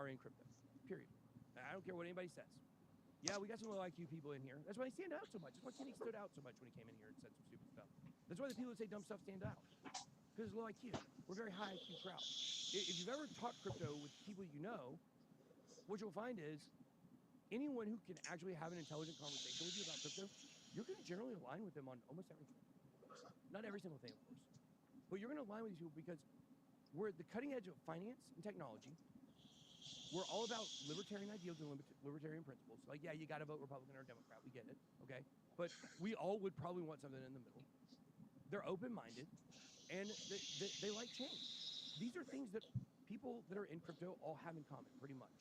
are in crypto, period. I don't care what anybody says. Yeah, we got some low IQ people in here. That's why they stand out so much. That's why Kenny stood out so much when he came in here and said some stupid stuff. That's why the people that say dumb stuff stand out. Because it's low IQ. We're a very high IQ crowd. If you've ever talked crypto with people you know, what you'll find is anyone who can actually have an intelligent conversation with you about crypto, you're going to generally align with them on almost everything. Not every single thing, of course. But you're going to align with these people because we're at the cutting edge of finance and technology. We're all about libertarian ideals and libertarian principles. Like, yeah, you got to vote Republican or Democrat. We get it, okay? But we all would probably want something in the middle. They're open-minded, and they like change. These are things that people that are in crypto all have in common, pretty much.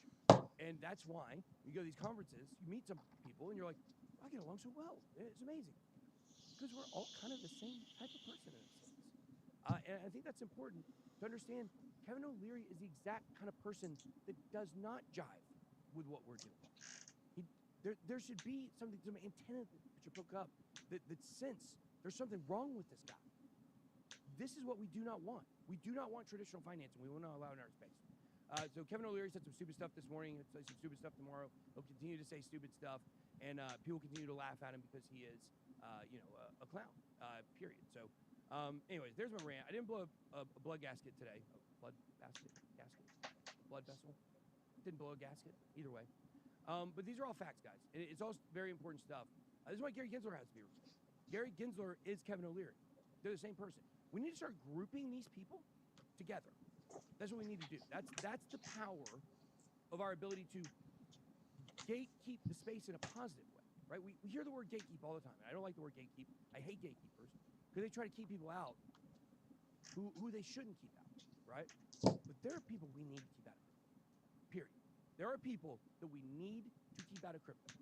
And that's why you go to these conferences, you meet some people, and you're like, I get along so well. It's amazing. Because we're all kind of the same type of person in a sense. And I think that's important to understand. Kevin O'Leary is the exact kind of person that does not jive with what we're doing. There should be some antenna that should hook up that sense there's something wrong with this guy. This is what we do not want. We do not want traditional financing. We will not allow it in our space. So Kevin O'Leary said some stupid stuff this morning. He'll say some stupid stuff tomorrow. He'll continue to say stupid stuff, and people continue to laugh at him because he is, a clown. Period. So, anyways, there's my rant. I didn't blow a blood gasket today. Blood vessel. Didn't blow a gasket. Either way. But these are all facts, guys. It's all very important stuff. This is why Gary Gensler has to be removed. Gary Gensler is Kevin O'Leary. They're the same person. We need to start grouping these people together. That's what we need to do. That's the power of our ability to gatekeep the space in a positive way, right? We hear the word gatekeep all the time. I don't like the word gatekeep. I hate gatekeepers because they try to keep people out who they shouldn't keep out, right? But there are people we need to keep out of crypto, period. There are people that we need to keep out of crypto.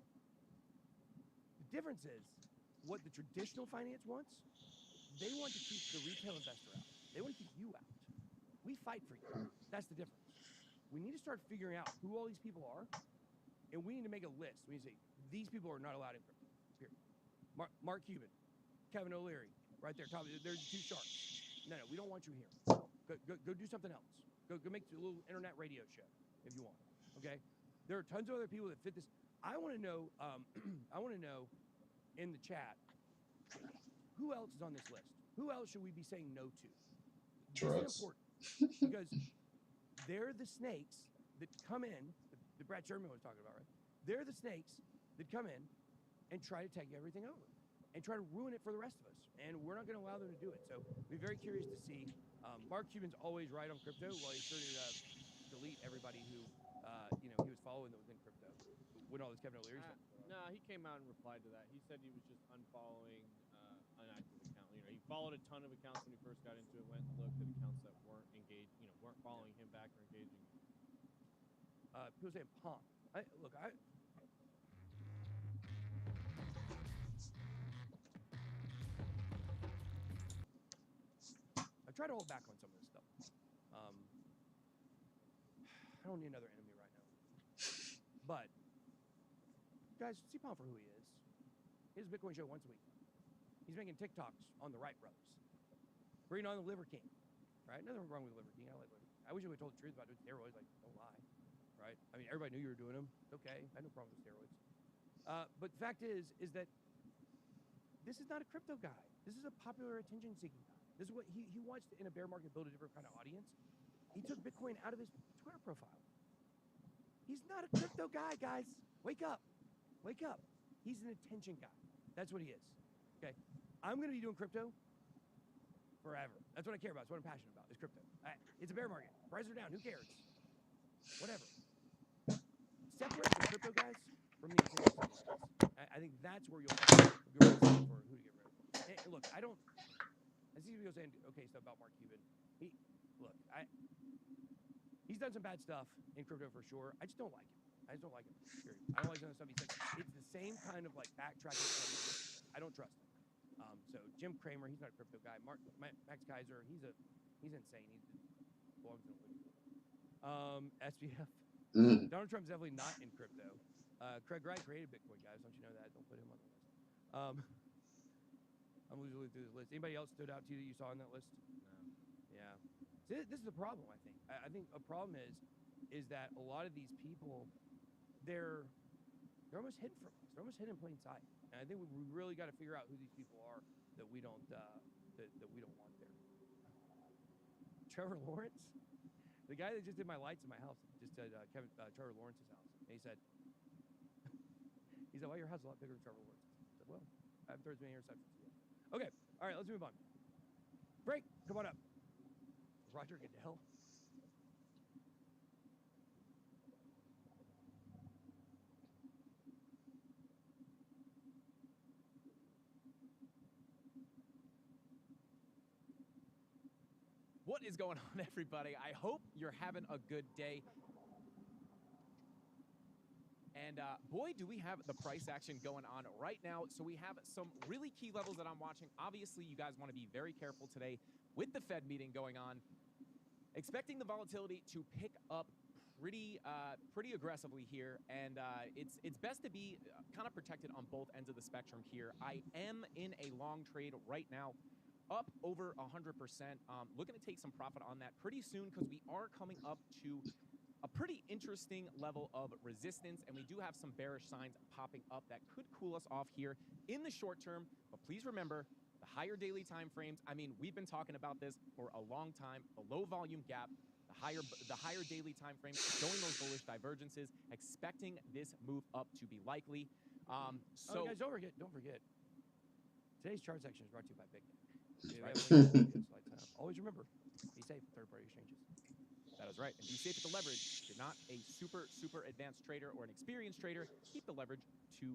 The difference is what the traditional finance wants. They want to keep the retail investor out. They want to keep you out. We fight for you. That's the difference. We need to start figuring out who all these people are, and we need to make a list. We need to say, these people are not allowed in crypto, period. Mark Cuban, Kevin O'Leary, right there. There's two sharks. No, we don't want you here. Go do something else. Go make a little internet radio show if you want, okay? There are tons of other people that fit this. I want to know, in the chat, who else is on this list? Who else should we be saying no to? This is important because they're the snakes that come in, that Brad Sherman was talking about, right? They're the snakes that come in and try to take everything over and try to ruin it for the rest of us. And we're not going to allow them to do it. So we're very curious to see. Mark Cuban's always right on crypto. Well, he's sure to delete everybody who, he was following that was in crypto when all this Kevin O'Leary stuff. No, he came out and replied to that. He said he was just unfollowing inactive account. He followed a ton of accounts when he first got into it, went and looked at accounts that weren't engaged, weren't following him back or engaging. People saying pomp. I try to hold back on some of this stuff. I don't need another enemy right now. But, guys, see Pomp for who he is. He has a Bitcoin show once a week. He's making TikToks on the Wright brothers. Bringing on the Liver King, right? Nothing wrong with Liver King. I like Liver King. I wish I would have told the truth about doing steroids. Like, don't lie, right? I mean, everybody knew you were doing them. It's okay. I had no problem with steroids. But the fact is that this is not a crypto guy. This is a popular attention-seeking guy. This is what he wants to, in a bear market, build a different kind of audience. He took Bitcoin out of his Twitter profile. He's not a crypto guy, guys. Wake up. Wake up. He's an attention guy. That's what he is. Okay? I'm going to be doing crypto forever. That's what I care about. That's what I'm passionate about, is crypto. It's a bear market. Prices are down. Who cares? Whatever. Separate the crypto guys from the attention guys. I think that's where you'll get rid of for who to get rid of. And look, I see people saying okay stuff about Mark Cuban. He's done some bad stuff in crypto for sure. I just don't like him. I just don't like him. Period. I don't like some of the stuff he said. It's the same kind of like backtracking stuff. I don't trust him. So Jim Cramer, he's not a crypto guy. Max Kaiser, he's insane. He belongs in a SBF. Donald Trump's definitely not in crypto. Craig Wright created Bitcoin, guys. Don't you know that? Don't put him on the list. I'm losing through this list. Anybody else stood out to you that you saw on that list? No. Yeah. See, this is the problem, I think. I think a problem is is that a lot of these people, they're almost hidden from us. They're almost hidden in plain sight. And I think we really got to figure out who these people are that we don't that we don't want there. Trevor Lawrence, the guy that just did my lights in my house, just did Trevor Lawrence's house, and he said, "Why your house is a lot bigger than Trevor Lawrence's?" I said, "Well, I haven't thrown as many interceptions yet." Okay, all right, let's move on. Break, come on up. Roger Goodell. What is going on, everybody? I hope you're having a good day. And boy, do we have the price action going on right now. So we have some really key levels that I'm watching. Obviously, you guys want to be very careful today with the Fed meeting going on. Expecting the volatility to pick up pretty aggressively here, and it's best to be kind of protected on both ends of the spectrum here. I am in a long trade right now, up over 100%. Looking to take some profit on that pretty soon because we are coming up to a pretty interesting level of resistance, and we do have some bearish signs popping up that could cool us off here in the short term. But please remember, the higher daily time frames, I mean, we've been talking about this for a long time. The low volume gap, the higher daily time frames, showing those bullish divergences, expecting this move up to be likely. So guys, don't forget. Today's chart section is brought to you by Big Dec. Always remember, be safe with third-party exchanges. That is right. And be safe with the leverage. If you're not a super advanced trader or an experienced trader, keep the leverage to,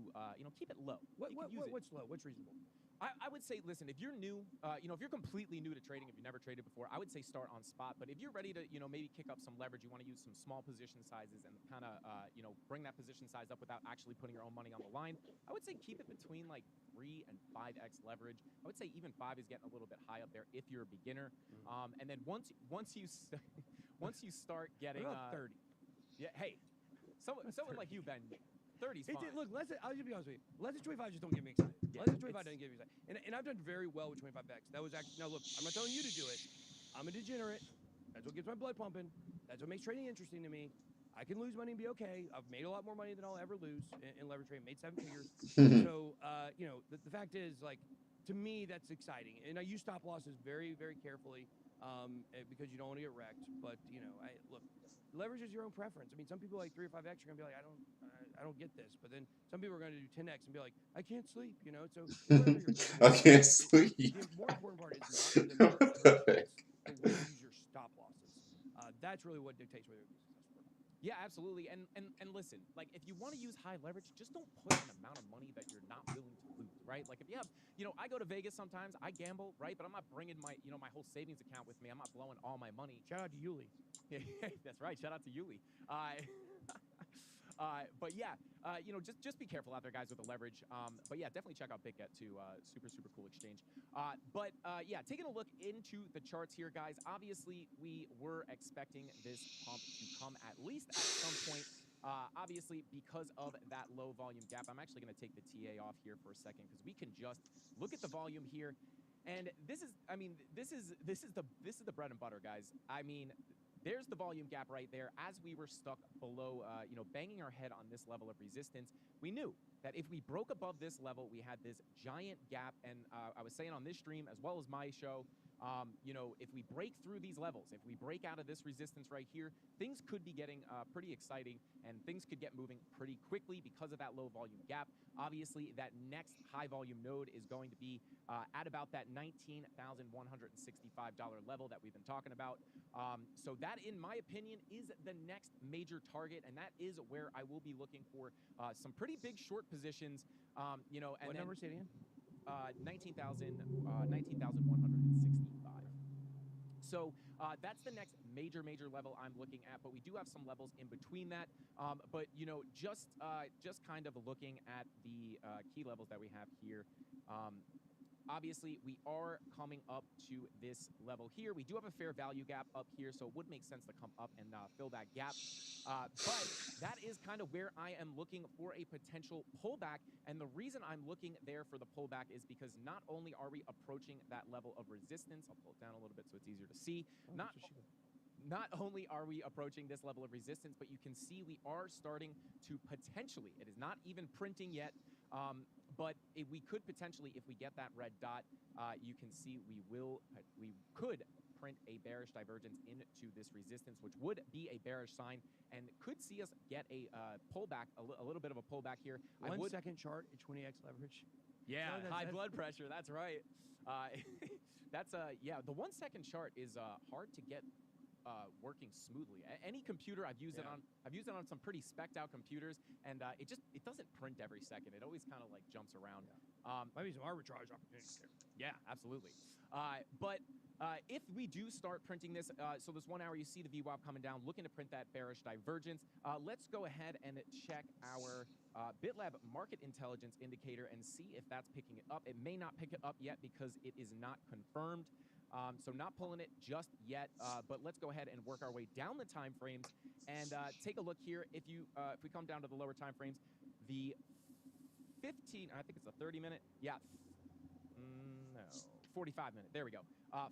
keep it low. What's low? What's reasonable? I would say, listen, if you're new, if you're completely new to trading, if you've never traded before, I would say start on spot. But if you're ready to, maybe kick up some leverage, you want to use some small position sizes and kind of, bring that position size up without actually putting your own money on the line, I would say keep it between like 3 and 5x leverage. I would say even 5 is getting a little bit high up there if you're a beginner. And then once you start getting 30. Yeah, hey, someone like you, Ben. 30's fine. Look, I'll just be honest with you. Less than 25 just don't get me excited. Yeah, less than 25 doesn't get me excited. And I've done very well with 25x. That was actually, now look, I'm not telling you to do it. I'm a degenerate. That's what gets my blood pumping. That's what makes trading interesting to me. I can lose money and be okay. I've made a lot more money than I'll ever lose in leverage trading. Made 7 figures. So, the fact is, like, to me, that's exciting. And I use stop losses very, very carefully because you don't want to get wrecked. But, look, leverage is your own preference. I mean, some people like 3 or 5x are gonna be like, I don't get this. But then some people are gonna do 10x and be like, I can't sleep. So I can't sleep. The more important part is not the number of trades, the way you use your stop losses. That's really what dictates whether it be successful or not. Yeah, absolutely. And listen, like if you want to use high leverage, just don't put an amount of money that you're not willing to lose, right? Like if you have, I go to Vegas sometimes, I gamble, right? But I'm not bringing my, my whole savings account with me. I'm not blowing all my money. Shout out to Yuli. Yeah, that's right. Shout out to Yuli. But yeah, just be careful out there, guys, with the leverage. But yeah, definitely check out Big Dec too. Super cool exchange. But yeah, taking a look into the charts here, guys. Obviously, we were expecting this pump to come at least at some point. Obviously, because of that low volume gap, I'm actually going to take the TA off here for a second because we can just look at the volume here, and this is the bread and butter, guys. I mean, there's the volume gap right there. As we were stuck below, banging our head on this level of resistance, we knew that if we broke above this level, we had this giant gap. And I was saying on this stream, as well as my show, if we break through these levels, if we break out of this resistance right here, things could be getting pretty exciting and things could get moving pretty quickly because of that low volume gap. Obviously, that next high volume node is going to be at about that $19,165 level that we've been talking about. So that, in my opinion, is the next major target, and that is where I will be looking for some pretty big short positions. And what number is it again? 19,165. So that's the next major level I'm looking at, but we do have some levels in between that. But just kind of looking at the key levels that we have here. Obviously, we are coming up to this level here. We do have a fair value gap up here, so it would make sense to come up and fill that gap. But that is kind of where I am looking for a potential pullback. And the reason I'm looking there for the pullback is because not only are we approaching that level of resistance, I'll pull it down a little bit so it's easier to see. not only are we approaching this level of resistance, but you can see we are starting to potentially, it is not even printing yet, but we could potentially, if we get that red dot, you can see we could print a bearish divergence into this resistance, which would be a bearish sign and could see us get a pullback, a little bit of a pullback here. 1 second chart at 20x leverage. Yeah, So high blood pressure. That's right. Yeah. The 1 second chart is hard to get working smoothly. Any computer I've used it on, I've used it on some pretty specced out computers, and it doesn't print every second. It always kind of like jumps around. Maybe some arbitrage opportunities there. Yeah, absolutely. But if we do start printing this, so this 1 hour, you see the VWAP coming down, looking to print that bearish divergence. Let's go ahead and check our BitLab market intelligence indicator and see if that's picking it up. It may not pick it up yet because it is not confirmed. So not pulling it just yet, but let's go ahead and work our way down the time frames and take a look here. If we come down to the lower time frames, the 15, I think it's a 30-minute. Yeah. No. 45-minute. There we go.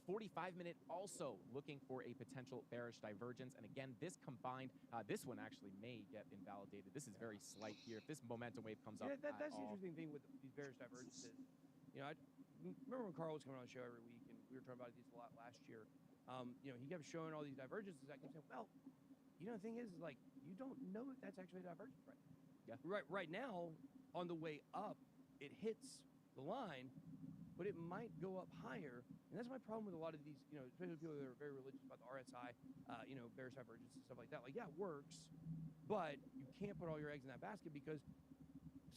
45-minute also looking for a potential bearish divergence. And again, this combined, this one actually may get invalidated. This is very slight here. If this momentum wave comes up, that's the interesting thing with these bearish divergences. You know, I remember when Carl was coming on the show every week, and we were talking about these a lot last year. You know, he kept showing all these divergences. I kept saying, well, you know, the thing is like, you don't know if that's actually a divergence right now. Yeah. Right now, on the way up, it hits the line, but it might go up higher. And that's my problem with a lot of these, you know, especially people that are very religious about the RSI, you know, bearish divergence and stuff like that. Like, yeah, it works, but you can't put all your eggs in that basket because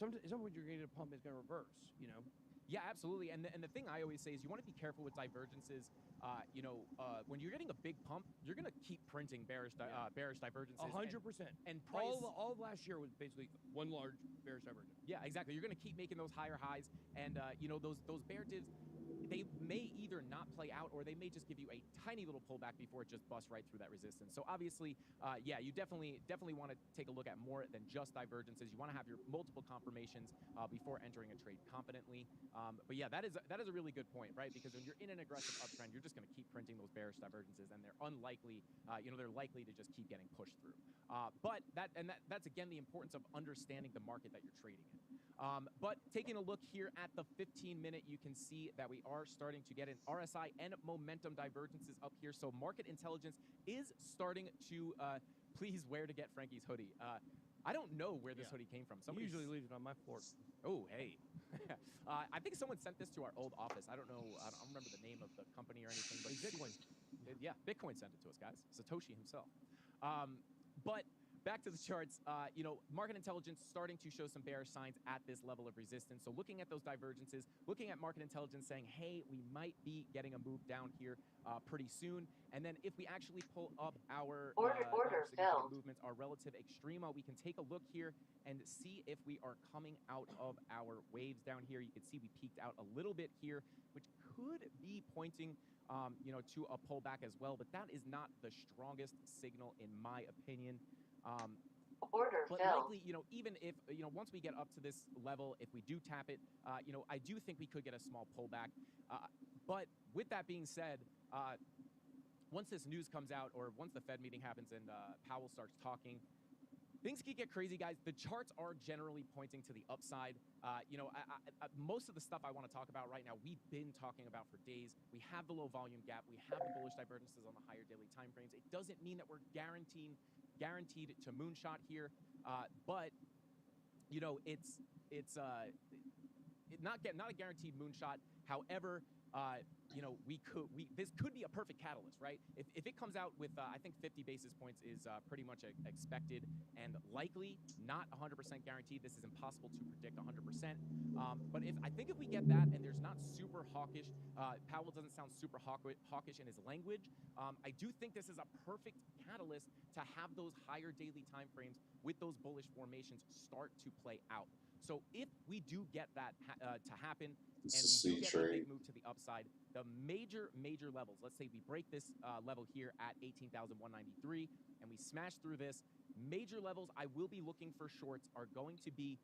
at some point you're going to get a pump that's going to reverse, you know? Yeah, absolutely. And the thing I always say is you want to be careful with divergences. You know, when you're getting a big pump, you're going to keep printing bearish divergences. 100%. And price, all of last year was basically one large bearish divergence. Yeah, exactly. You're going to keep making those higher highs, and you know, those bear divs, they may either not play out or they may just give you a tiny little pullback before it just busts right through that resistance. So obviously, yeah, you definitely want to take a look at more than just divergences. You want to have your multiple confirmations before entering a trade confidently. But yeah, that is a really good point, right? Because when you're in an aggressive uptrend, you're just going to keep printing those bearish divergences, and they're unlikely, you know, they're likely to just keep getting pushed through. But that's again the importance of understanding the market that you're trading in. But taking a look here at the 15-minute, you can see that we are starting to get an RSI and momentum divergences up here. So market intelligence is starting to please where to get Frankie's hoodie. I don't know where this hoodie came from. Somebody usually leaves it on my floor. Oh, hey. I think someone sent this to our old office. I don't know. I don't remember the name of the company or anything. But Bitcoin. Yeah, Bitcoin sent it to us, guys. Satoshi himself. But back to the charts, you know, market intelligence starting to show some bearish signs at this level of resistance. So looking at those divergences, looking at market intelligence saying, hey, we might be getting a move down here pretty soon. And then if we actually pull up our significant movements, our relative extrema, we can take a look here and see if we are coming out of our waves down here. You can see we peaked out a little bit here, which could be pointing you know, to a pullback as well. But that is not the strongest signal in my opinion. But likely, you know, even if, you know, once we get up to this level, if we do tap it, you know, I do think we could get a small pullback. But with that being said, once this news comes out or once the Fed meeting happens and Powell starts talking, things can get crazy, guys. The charts are generally pointing to the upside. You know, most of the stuff I want to talk about right now, we've been talking about for days. We have the low volume gap. We have the bullish divergences on the higher daily time frames. It doesn't mean that we're guaranteed to moonshot here, but you know, it's not a guaranteed moonshot. However, you know, this could be a perfect catalyst, right? If it comes out with, I think 50 basis points is pretty much expected and likely, not 100% guaranteed. This is impossible to predict 100%. But I think if we get that and there's not super hawkish, Powell doesn't sound super hawkish in his language. I do think this is a perfect catalyst to have those higher daily time frames with those bullish formations start to play out. So if we do get that to happen, and we do get a big move to the upside, the major levels, let's say we break this level here at 18,193 and we smash through this, Major levels I will be looking for shorts are going to be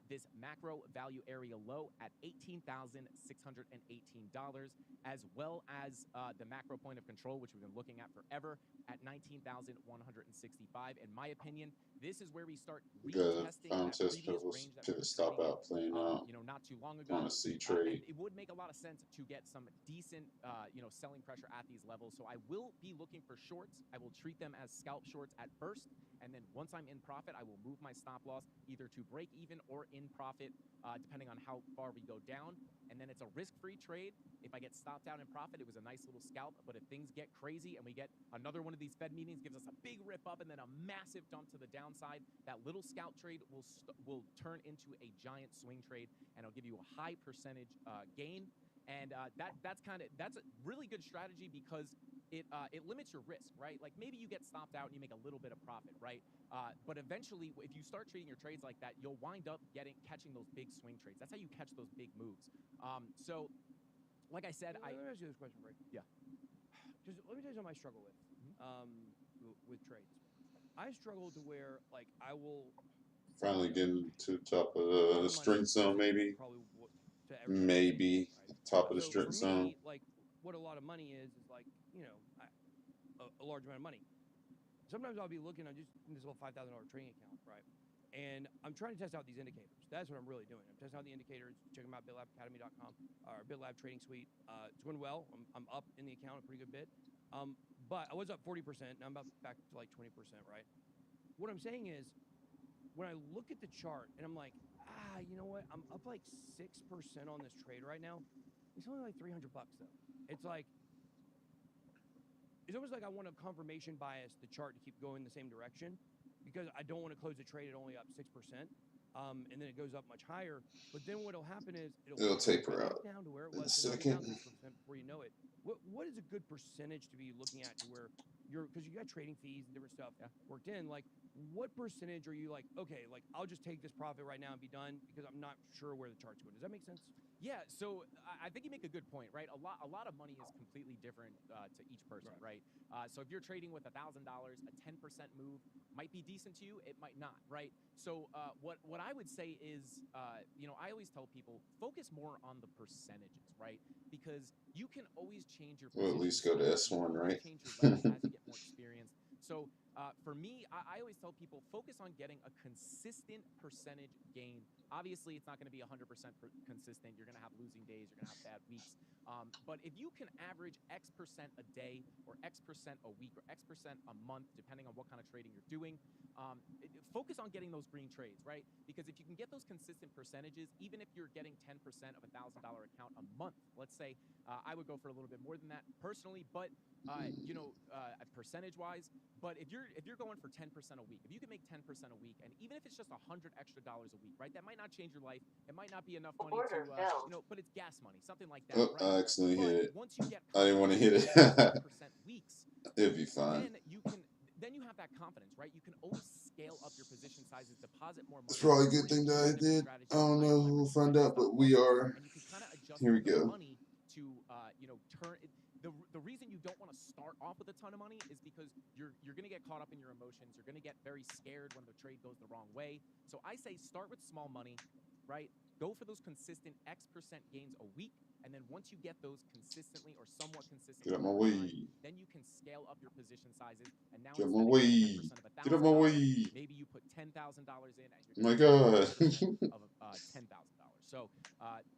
this macro value area low at $18,618, as well as the macro point of control, which we've been looking at forever, at $19,165. In my opinion, this is where we start retesting that test previous pivot, range that we were stop trading out playing in, out you know, not too long on ago. a C And trade. it would make a lot of sense to get some decent, you know, selling pressure at these levels. So I will be looking for shorts. I will treat them as scalp shorts at first, and then once I'm in profit, I will move my stop loss either to break even or in profit, depending on how far we go down. And then it's a risk-free trade. If I get stopped out in profit, it was a nice little scalp. But if things get crazy and we get another one of these Fed meetings, gives us a big rip up and then a massive dump to the downside, that little scalp trade will turn into a giant swing trade, and it'll give you a high percentage gain. And that's a really good strategy because it limits your risk, right? Like maybe you get stopped out and you make a little bit of profit, right? But eventually, if you start treating your trades like that, you'll wind up catching those big swing trades. That's how you catch those big moves. So, like I said, let me ask you this question, Frank. Yeah. Just let me tell you something I struggle with, with trades. I struggle to where like I will Finally getting to the top of the strength zone, maybe. Probably to Maybe right? top of the So strength for zone. me, like what a lot of money is like, you know, a large amount of money. Sometimes I'll be looking on just this little $5,000 trading account, right? And I'm trying to test out these indicators. That's what I'm really doing. I'm testing out the indicators. Check them out, bitlabacademy.com or BitLab Trading Suite. It's going well. I'm up in the account a pretty good bit. But I was up 40%. Now I'm about back to like 20%, right? What I'm saying is, when I look at the chart and I'm like, you know what? I'm up like 6% on this trade right now. It's only like $300 though. It's like, it's almost like I want a confirmation bias, the chart to keep going the same direction, because I don't want to close the trade at only up 6%. And then it goes up much higher. But then what'll happen is It'll taper right out back down to where it in a was, and it'll be down second. 6% before you know it. What is a good percentage to be looking at to where you're, because you got trading fees and different stuff worked in, like what percentage are you like, okay, like I'll just take this profit right now and be done because I'm not sure where the chart's going. Does that make sense? Yeah, so I think you make a good point, right? A lot of money is completely different to each person, right? So if you're trading with $1,000, a 10% move might be decent to you, it might not, right? So what I would say is, you know, I always tell people focus more on the percentages, right? Because you can always change your We'll at least go to size, S1, right? change your level as you get more experience. So for me, I always tell people focus on getting a consistent percentage gain. Obviously, it's not going to be 100% consistent. You're going to have losing days. You're going to have bad weeks. But if you can average X percent a day or X percent a week or X percent a month, depending on what kind of trading you're doing, focus on getting those green trades, right? Because if you can get those consistent percentages, even if you're getting 10% of $1,000 account a month, let's say, I would go for a little bit more than that personally, but you know, percentage-wise. But if you're going for 10% a week, if you can make 10% a week, and even if it's just $100 extra a week, right? That might not change your life. It might not be enough money to, you know, but it's gas money, something like that, Oh, right? I accidentally hit it. Once you get I didn't want to hit it. 10% weeks, It'll be fine. then you have that confidence, right? You can always scale up your position sizes, deposit more money. It's probably a good thing that I did. I don't know who will find out, but we are. And you can kind of adjust Here we your go. money to, you know, turn it. The reason you don't want to start off with a ton of money is because you're going to get caught up in your emotions. You're going to get very scared when the trade goes the wrong way. So I say start with small money, right? Go for those consistent X percent gains a week. And then once you get those consistently or somewhat consistently, Get up my way. then you can scale up your position sizes. And now Get up instead my of way. getting 10% of Get up my $1,000, way. maybe you put $10,000 in and you're My getting God. 10% of $10,000. So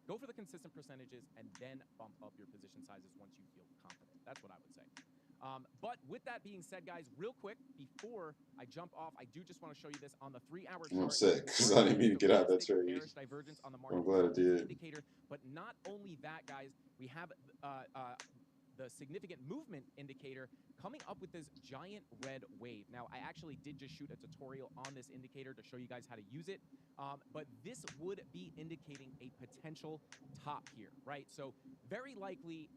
go for the consistent percentages and then bump up your position sizes once you feel confident. That's what I would say. But with that being said, guys, real quick, before I jump off, I do just want to show you this on the 3-hour chart. I'm upset because I didn't mean to get out of that trade. Bearish divergence on the market I'm glad I did. indicator. But not only that, guys, we have the significant movement indicator coming up with this giant red wave. Now, I actually did just shoot a tutorial on this indicator to show you guys how to use it. But this would be indicating a potential top here, right? So very likely,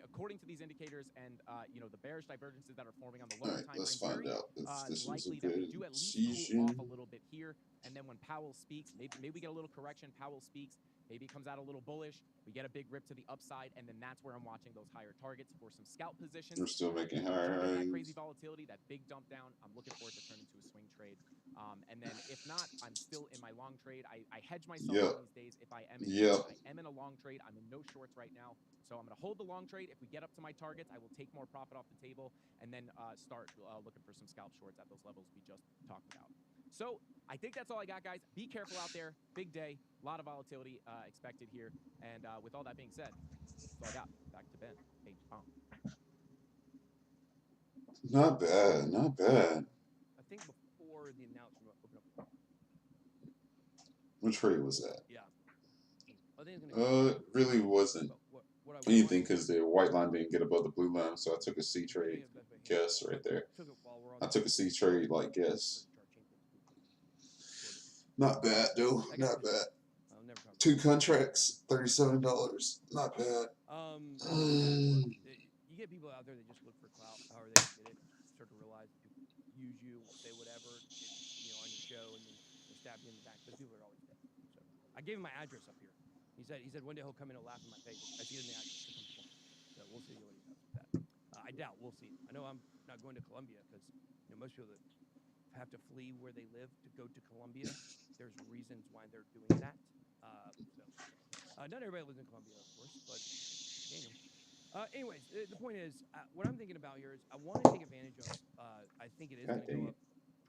according to these indicators and you know, the bearish divergences that are forming on the lower time frame, let's find out if this was a likely that we good do at least cool season. off a little bit here. here, and then when Powell speaks, maybe we get a little correction. Powell speaks, maybe it comes out a little bullish. We get a big rip to the upside, and then that's where I'm watching those higher targets for some scalp positions. We're still making If we higher get that highs. crazy volatility, that big dump down, I'm looking for it to turn into a swing trade. And then if not, I'm still in my long trade. I hedge myself on these days. If I am in a long trade, I'm in no shorts right now. So I'm going to hold the long trade. If we get up to my targets, I will take more profit off the table and then start looking for some scalp shorts at those levels we just talked about. So I think that's all I got, guys. Be careful out there. Big day. A lot of volatility expected here. And with all that being said, that's all I got. Back to Ben. H-bomb. Not bad, not bad. I think before the announcement opened up. What trade was that? Yeah. I think it's gonna It really wasn't what anything because the white line didn't get above the blue line, so I took a C I think trade it's the best way here. guess right there. Took it while we're on I took a C trade like guess. the chart. Not bad, though. That guy's Not just- bad. I'll never talk about 2 it. contracts, $37. Not bad. Look, you get people out there that just look for clout, however they get it, start to realize that people use you, say whatever, on your show, and then they stab you in the back. Those people are always dead. So I gave him my address up here. He said one day he'll come in and laugh in my face. I see it in the address. So we'll see what he does with that. I doubt we'll see. I know I'm not going to Colombia because most people that have to flee where they live to go to Colombia, there's reasons why they're doing that. Not everybody lives in Colombia, of course, but Daniel. Anyways, the point is, what I'm thinking about here is I want to take advantage of. I think it is going to go up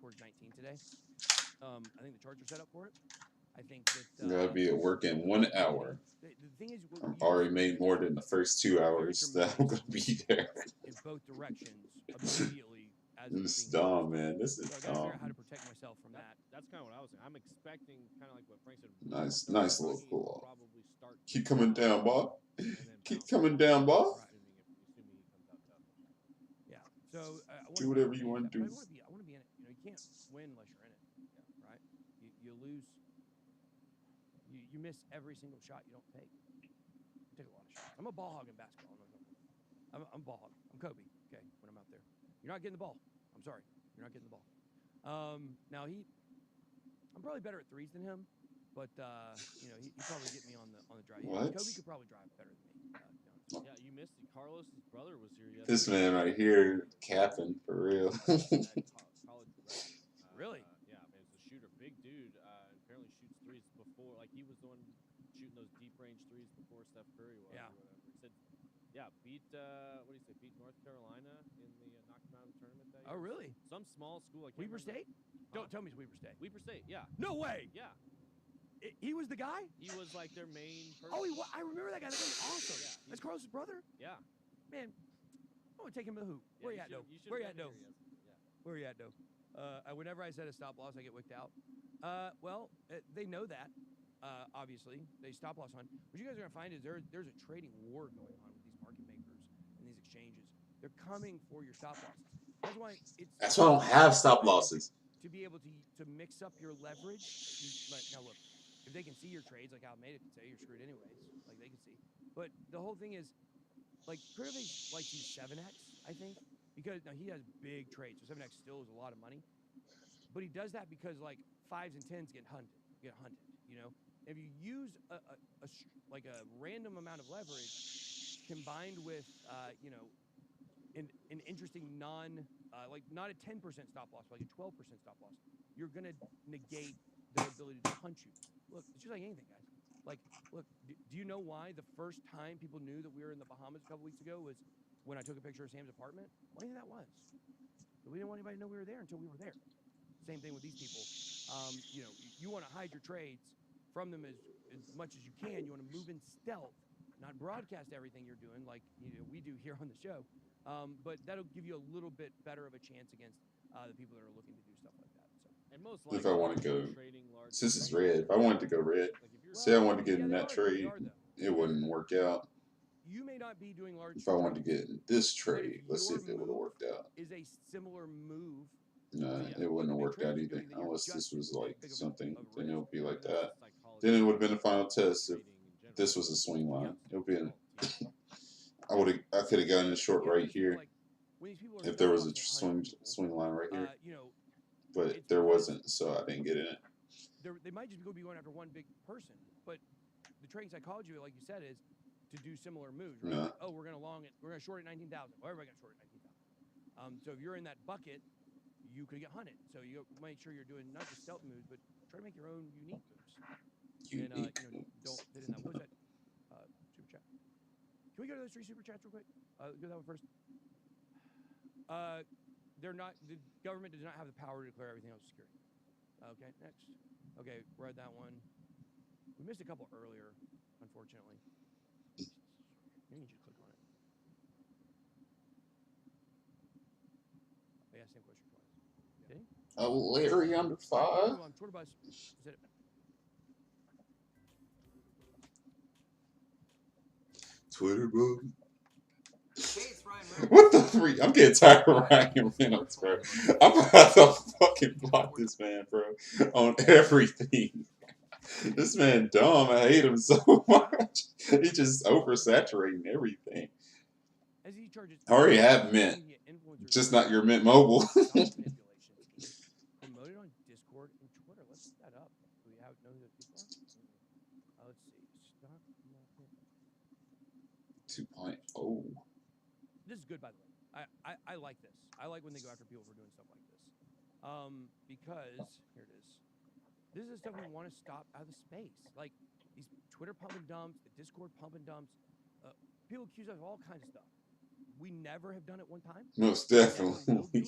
towards 19 today. I think the charts are set up for it. I think that Gotta be at work in 1 hour. The thing is, I've already made more than the first 2 hours that I'm gonna be there. in both directions immediately. As This is dumb, man. This is so I gotta figure out how dumb. to protect myself from that. That's kind of what I was saying. I'm expecting kind of like what Frank said. Nice little cool off. Probably start Keep coming down, Bob. and then Keep bounce coming back, down, Bob. assuming he comes out tough. Yeah. So Do whatever you want to do. I want to be in it. You can't win unless you're in it. Yeah. Right. You lose. You miss every single shot you don't take. You take a lot of shots. I'm a ball hog in basketball. I'm a ball hog. I'm Kobe. Okay. When I'm out there, you're not getting the ball. I'm sorry. You're not getting the ball. Now I'm probably better at threes than him, but he probably get me on the drive. What? Kobe could probably drive better than me. Yeah, you missed it. Carlos's brother was here yesterday. This man right here, capping for real. College record. Really? Yeah, man, he's a shooter, big dude. Apparently shoots threes before, like he was the one shooting those deep range threes before Steph Curry was. Yeah. Or whatever. He said, yeah, beat what do you say? Beat North Carolina in the knocked them out of the tournament that year. Oh, really? Some small school. I can't Weber remember. State? Don't tell me it's Weber State. Weber State. Yeah. No way. Yeah. He was the guy? He was like their main person. Oh, I remember that guy. That guy's awesome. Yeah, That's Carlos's brother? Yeah. Man, I want to take him to the hoop. Where you at, though? Where you at, though? Where you at, though? Whenever I set a stop loss, I get wicked out. They know that, obviously. They stop loss on. What you guys are going to find is there's a trading war going on with these market makers and these exchanges. They're coming for your stop losses. That's why That's why I don't have stop losses. To be able to mix up your leverage. Now, look, if they can see your trades, like Almeida can say, you're screwed anyways. Like, they can see. But the whole thing is, like, clearly, like, he's 7X, I think. Because, now, he has big trades. So 7X still is a lot of money. But he does that because, like, 5s and 10s get hunted, If you use a random amount of leverage combined with, an interesting not a 10% stop loss, like a 12% stop loss, you're going to negate their ability to hunt you. Look, it's just like anything, guys. Like, look, do you know why the first time people knew that we were in the Bahamas a couple weeks ago was when I took a picture of Sam's apartment? Why do you think that was? We didn't want anybody to know we were there until we were there. Same thing with these people. You want to hide your trades from them as much as you can. You want to move in stealth, not broadcast everything you're doing like we do here on the show. But that'll give you a little bit better of a chance against the people that are looking to do stuff like that. So. And most If I want to go, trading large since it's red, if I wanted to go red, say I wanted to get in that trade, it wouldn't work out. You may not be doing large. If I wanted to get in this trade, let's see if it would have worked out. Is a similar move. No, it wouldn't have worked out either. Unless this was like something, then it would be like that. Then it would have been a final test if this was a swing line. It would be. I could have gotten a short right here if there was a swing line right here. but It's there because wasn't, so I didn't get in it. they might just be going after one big person, but the trading psychology, like you said, is to do similar moves, right? No. Like, oh, we're gonna long it, we're gonna short at 19,000. Well, everybody got short at 19,000. So if you're in that bucket, you could get hunted. So you make sure you're doing not just stealth moves, but try to make your own unique moves. And don't fit in that. What was that? Super chat. Can we go to those 3 super chats real quick? Go that one first. They're not. The government does not have the power to declare everything else security. Okay, next. Okay, read that one. We missed a couple earlier, unfortunately. You need to click on it. Oh, yeah, same question twice. Did he? Oh, Larry under 5. Twitter bus. Twitter bro. What the freak? I'm getting tired of Ryan Reynolds, bro. I'm about to fucking block this man, bro, on everything. This man dumb. I hate him so much. He just oversaturating everything. I already have Mint, just not your Mint Mobile. Promoted on Discord and Twitter. Let's look that up. Do we know who those people are? Let's see. Stock market 2.0. This is good, by the way. I like this. I like when they go after people for doing stuff like this. Because here it is. This is the stuff we want to stop out of the space. Like these Twitter pump and dumps, the Discord pump and dumps. People accuse us of all kinds of stuff. We never have done it one time. Most definitely.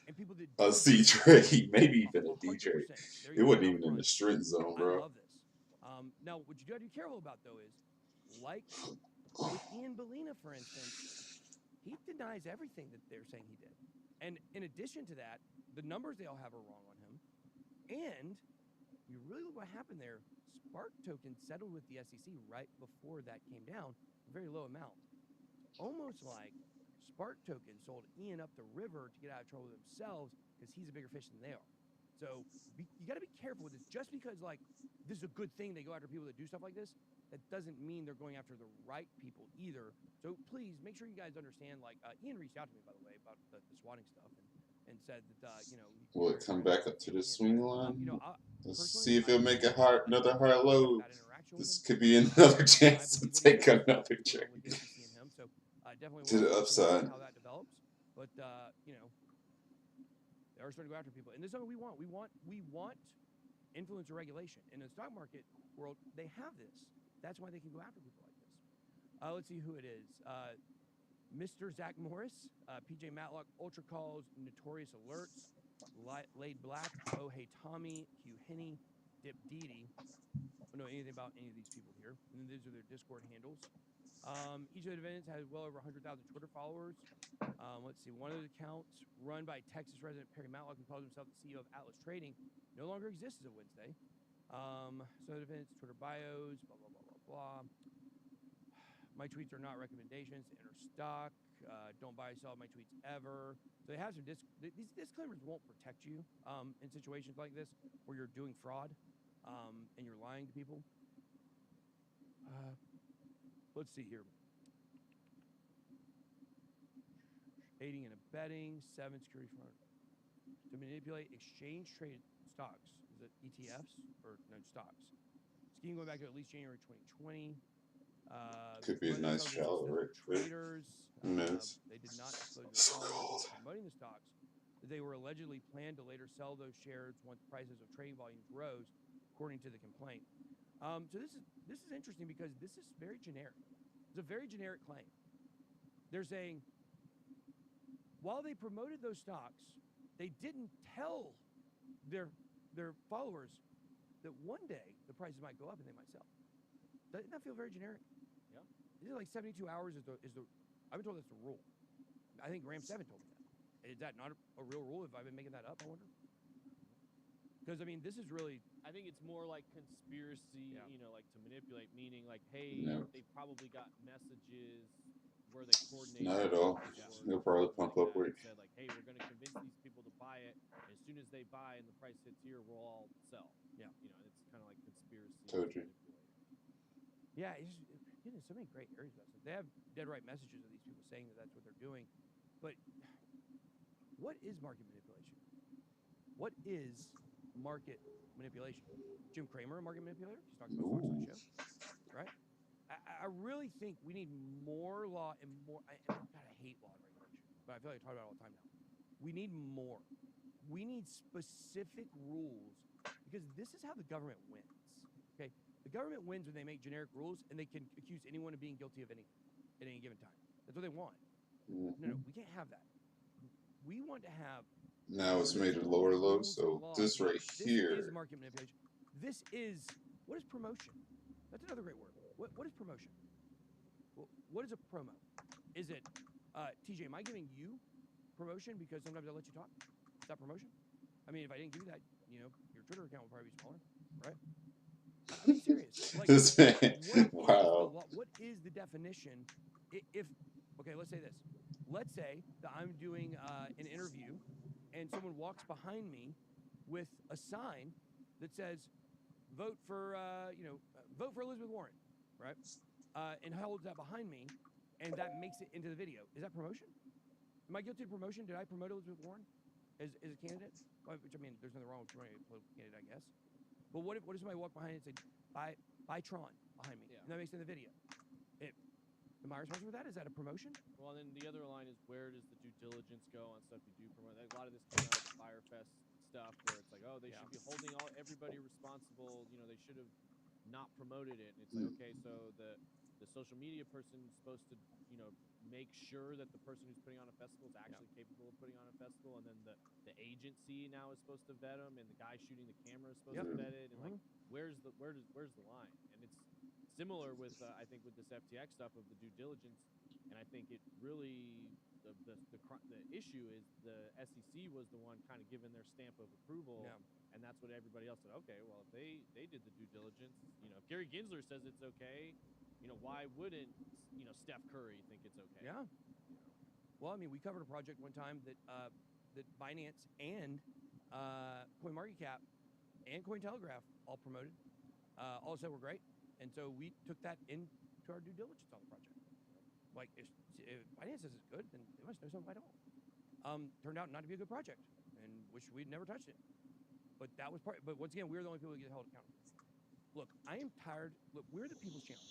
And people that A C trade, maybe even a D trade. It wasn't even in the strength zone, bro. I love this. Now, what you got to be careful about, though, is like with Ian Bellina, for instance, he denies everything that they're saying he did. And in addition to that, the numbers they all have are wrong on him. And you really look what happened there. Spark Token settled with the SEC right before that came down, a very low amount. Almost like Spark Token sold Ian up the river to get out of trouble themselves because he's a bigger fish than they are. So you got to be careful with this. Just because like this is a good thing, they go after people that do stuff like this, that doesn't mean they're going after the right people either. So please make sure you guys understand. Like Ian reached out to me, by the way, about the swatting stuff and said that will it come back up to the swing line? Let's see if it'll it'll make another high low. This could be him. another chance to take another trade Definitely to the upside. How that develops, but they are starting to go after people, and this is something we want. We want influencer regulation in the stock market world. They have this. That's why they can go after people like this. Let's see who it is. Mr. Zach Morris, PJ Matlock, Ultra Calls, Notorious Alerts, Laid Black, Oh Hey Tommy, Hugh Hinney, Dip Didi. I don't know anything about any of these people here. And these are their Discord handles. Each of the defendants has well over 100,000 Twitter followers. Let's see. One of the accounts run by Texas resident Perry Matlock, who calls himself the CEO of Atlas Trading, no longer exists as of Wednesday. So the defendants' Twitter bios, blah, blah, blah, blah, blah. My tweets are not recommendations to enter stock. Don't buy or sell my tweets ever. So they have some these disclaimers won't protect you in situations like this where you're doing fraud and you're lying to people. Let's see here. Aiding and abetting, 7 security fraud to manipulate exchange traded stocks. Is it ETFs or no stocks? Scheme going back to at least January 2020. Could be a nice shallow traders. They did not disclose their promoting the stocks. They were allegedly planned to later sell those shares once prices of trading volumes rose, according to the complaint. So this is interesting because this is very generic. It's a very generic claim. They're saying while they promoted those stocks, they didn't tell their followers that one day the prices might go up and they might sell. Doesn't that feel very generic? Yeah. Is it like 72 hours is the I've been told that's the rule. I think Graham 7 told me that. Is that not a real rule? Have I been making that up, I wonder? Because, I mean, this is really... I think it's more like conspiracy, like to manipulate, meaning like, hey, they probably got messages where they coordinate. Not at all. They'll probably pump up where said, like, hey, we're going to convince these people to buy it. As soon as they buy and the price hits here, we'll all sell. Yeah. It's kind of like conspiracy. Told you. Yeah, it's so many great areas about this. They have dead right messages of these people saying that that's what they're doing. But what is market manipulation? what is market manipulation? Jim Cramer, a market manipulator? He's talking about Fox on the show, right? I really think we need more law and more. God, I hate law and regulation, but I feel like I talk about it all the time now. We need more. We need specific rules because this is how the government wins. Okay, the government wins when they make generic rules and they can accuse anyone of being guilty of anything at any given time. That's what they want. No, we can't have that. We want to have. Now it's made a lower low, so this right here. This is market manipulation. This is, what is promotion? That's another great word. What is promotion? What is a promo? Is it, TJ, am I giving you promotion because sometimes I let you talk? Is that promotion? I mean, if I didn't give you that, you know, your Twitter account would probably be smaller, right? I'm being serious. Like, This man, wow. What is the definition? If, okay, let's say this. Let's say that I'm doing an interview and someone walks behind me with a sign that says, vote for, vote for Elizabeth Warren, right? And holds that behind me, and that makes it into the video. Is that promotion? Am I guilty of promotion? Did I promote Elizabeth Warren as a candidate? Which, I mean, there's nothing wrong with promoting a political candidate, I guess. But what if somebody walked behind and said, buy Tron behind me, and that makes it in the video? Am I responsible for that? Is that a promotion? Well, and then the other line is, where does the due diligence go on stuff you do promote? A lot of this came out of the Firefest stuff, where it's like, oh, they should be holding everybody responsible. You know, they should have not promoted it. And it's like, okay, so the social media person is supposed to, you know, make sure that the person who's putting on a festival is actually capable of putting on a festival, and then the agency now is supposed to vet them, and the guy shooting the camera is supposed to vet it, and like, where's the line? And it's similar with I think with this FTX stuff of the due diligence, and I think it really the issue is the SEC was the one kind of giving their stamp of approval, and that's what everybody else said. Okay, well, if they did the due diligence, you know, if Gary Gensler says it's okay, you know, why wouldn't, you know, Steph Curry think it's okay? Yeah. Well, I mean, we covered a project one time that that Binance and CoinMarketCap and Cointelegraph all promoted, all said were great. And so we took that into our due diligence on the project. Like, if Binance says it's good, then they must know something I don't. Turned out not to be a good project, and wish we'd never touched it. But that was part. But once again, we're the only people who get held accountable. Look, I am tired. Look, we're the people's channel.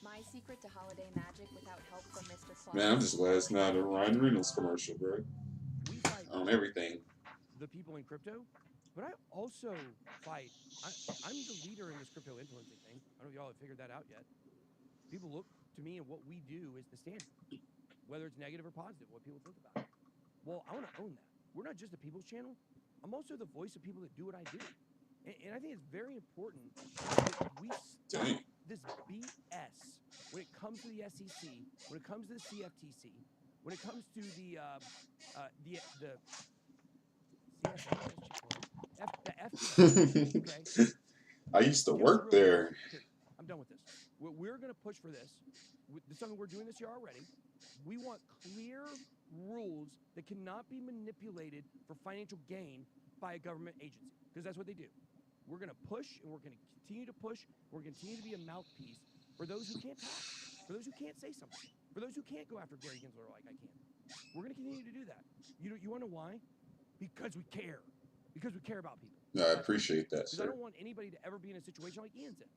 My secret to holiday magic without help from Mr. Claus. Man, I'm just glad it's not a Ryan Reynolds commercial, bro. We fight on everything. The people in crypto, but I also fight. I'm the leader in this crypto influencing thing. I don't know if y'all have figured that out yet. People look to me and what we do is the standard, whether it's negative or positive, what people think about it. Well, I want to own that. We're not just a people's channel. I'm also the voice of people that do what I do. And I think it's very important that we stop this BS when it comes to the SEC, when it comes to the CFTC, when it comes to the FTC, okay? I used to work there. I'm done with this. We're going to push for this. It's something we're doing this year already. We want clear rules that cannot be manipulated for financial gain by a government agency, because that's what they do. We're going to push, and we're going to continue to push. We're going to continue to be a mouthpiece for those who can't talk, for those who can't say something, for those who can't go after Gary Gensler like I can. We're going to continue to do that. You want to know why? Because we care. Because we care about people. No, I appreciate that, sir. Because I don't want anybody to ever be in a situation like Ian's in.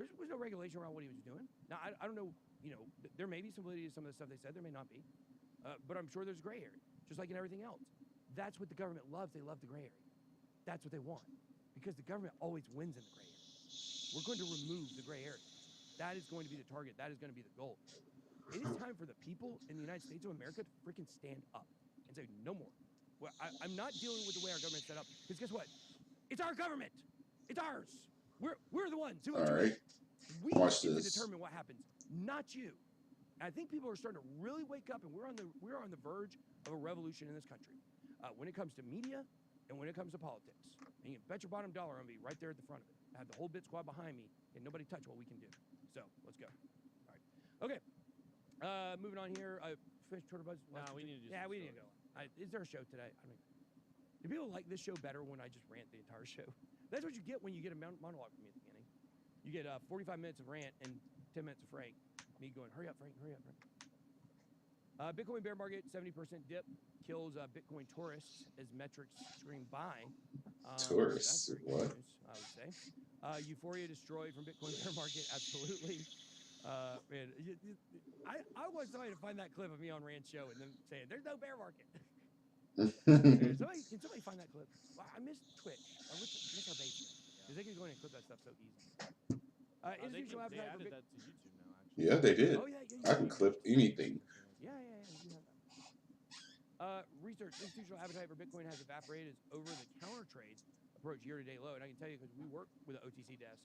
There was no regulation around what he was doing. Now, I don't know, you know, there may be some validity to some of the stuff they said. There may not be. But I'm sure there's a gray area, just like in everything else. That's what the government loves. They love the gray area. That's what they want. Because the government always wins in the gray area. We're going to remove the gray area. That is going to be the target. That is going to be the goal. It is time for the people in the United States of America to freaking stand up and say, no more. Well, I'm not dealing with the way our government's set up. Because guess what? It's our government. It's ours. We're the ones who we get to determine what happens, not you. And I think people are starting to really wake up, and we're on the verge of a revolution in this country when it comes to media and when it comes to politics. And you can bet your bottom dollar I'm gonna be right there at the front of it. I have the whole bit squad behind me, and nobody touch what we can do. So let's go. All right. Okay. Moving on here. Finished Twitter buzz. No, we need to do. Yeah, we need to go. Is there a show today? I don't know. Do people like this show better when I just rant the entire show? That's what you get when you get a monologue from me at the beginning. You get 45 minutes of rant and 10 minutes of Frank. Me going, hurry up, Frank, hurry up, Frank. Bitcoin bear market, 70% dip, kills Bitcoin tourists as metrics scream buy. Tourists, that's what? news, I would say. Euphoria destroyed from Bitcoin bear market, absolutely. Man, I want somebody to find that clip of me on Rand's show and them saying, there's no bear market. Can somebody find that clip? Wow, I miss Twitch. I miss our basement. Because they can go in and clip that stuff so easy. They added that to YouTube now, actually. Yeah, they did. Oh, yeah. I can clip anything. Yeah, you do have that. Research, institutional appetite for Bitcoin has evaporated as over-the-counter trades approach year-to-date low. And I can tell you because we work with an OTC desk.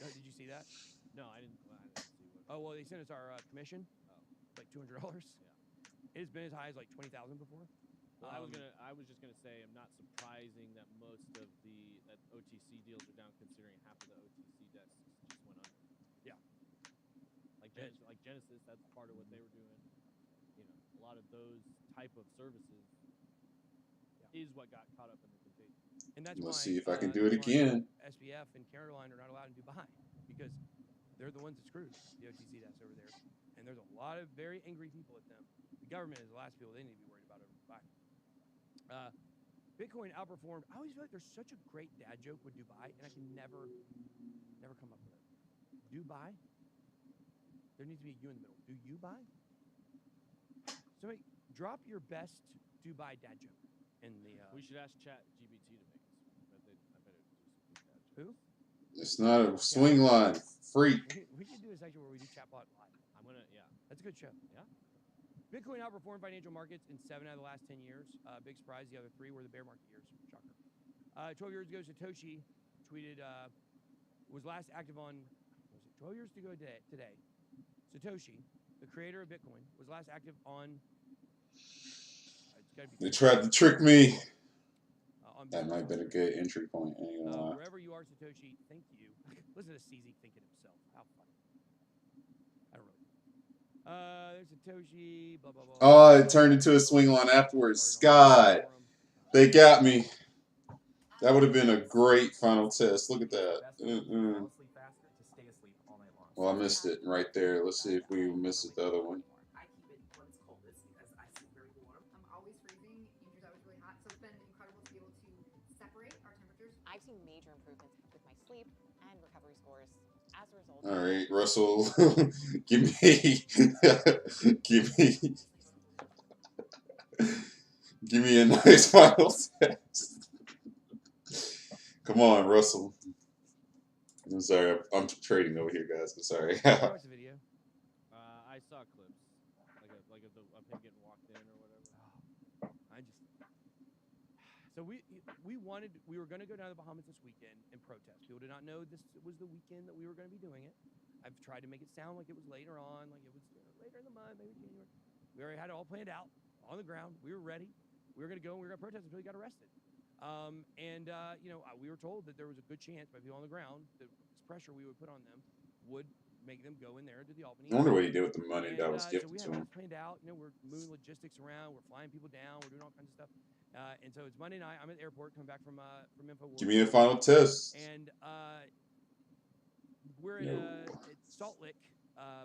Did you see that? No, I didn't see what. Oh, well, they sent us our commission, like $200. Yeah. It's been as high as like 20,000 before. Well, I was just gonna say, I'm not surprising that most of that OTC deals are down, considering half of the OTC desks just went under. Yeah. Like Genesis, that's part of what they were doing. You know, a lot of those type of services is what got caught up in the contagion. And that's Let's why, see if I can do it again. SBF and Caroline are not allowed in Dubai because they're the ones that screwed the OTC desks over there. And there's a lot of very angry people at them. The government is the last people they need to be worried about over Dubai. Bitcoin outperformed. I always feel like there's such a great dad joke with Dubai, and I can never come up with it. Dubai? There needs to be a U in the middle. Do you buy? Somebody drop your best Dubai dad joke in the. We should ask ChatGPT to make us one. I bet it would do some good dad jokes. Who? It's not a swing line. Freak. We should do a section where we do chatbot live. Yeah. That's a good show. Yeah. Bitcoin outperformed financial markets in 7 out of the last 10 years. Big surprise. The other 3 were the bear market years. Shocker. 12 years ago, Satoshi tweeted, was last active on, 12 years ago today. Satoshi, the creator of Bitcoin, was last active on. They tried to trick me. That might have been a good entry point. Wherever you are, Satoshi, thank you. Listen to CZ thinking himself. How funny. I don't really. There's Satoshi, blah, blah, blah. Oh, it turned into a swing line afterwards. God, they got me. That would have been a great final test. Look at that. Well, I missed it right there. Let's see if we missed it the other one. I'm always freezing. Andrew's always really hot, so it's been incredible to be able to separate our temperatures. I've seen major improvements with my sleep and recovery scores as a result. All right, Russell, give me a nice final test. Come on, Russell. I'm sorry, I'm trading over here, guys. I'm sorry. Watch the video. I saw clips, like of him getting walked in or whatever. So we were going to go down to the Bahamas this weekend and protest. People did not know this was the weekend that we were going to be doing it. I've tried to make it sound like it was later on, like it was later in the month, maybe January. We already had it all planned out on the ground. We were ready. We were going to go and we were going to protest until we got arrested. We were told that there was a good chance by people on the ground that this pressure we would put on them would make them go in there to the Albany. I wonder what he did with the money that was gifted so to him. Planned out. We're moving logistics around. We're flying people down. We're doing all kinds of stuff. And so it's Monday night. I'm at the airport coming back from InfoWars. Give me a final test. And we're at Salt Lick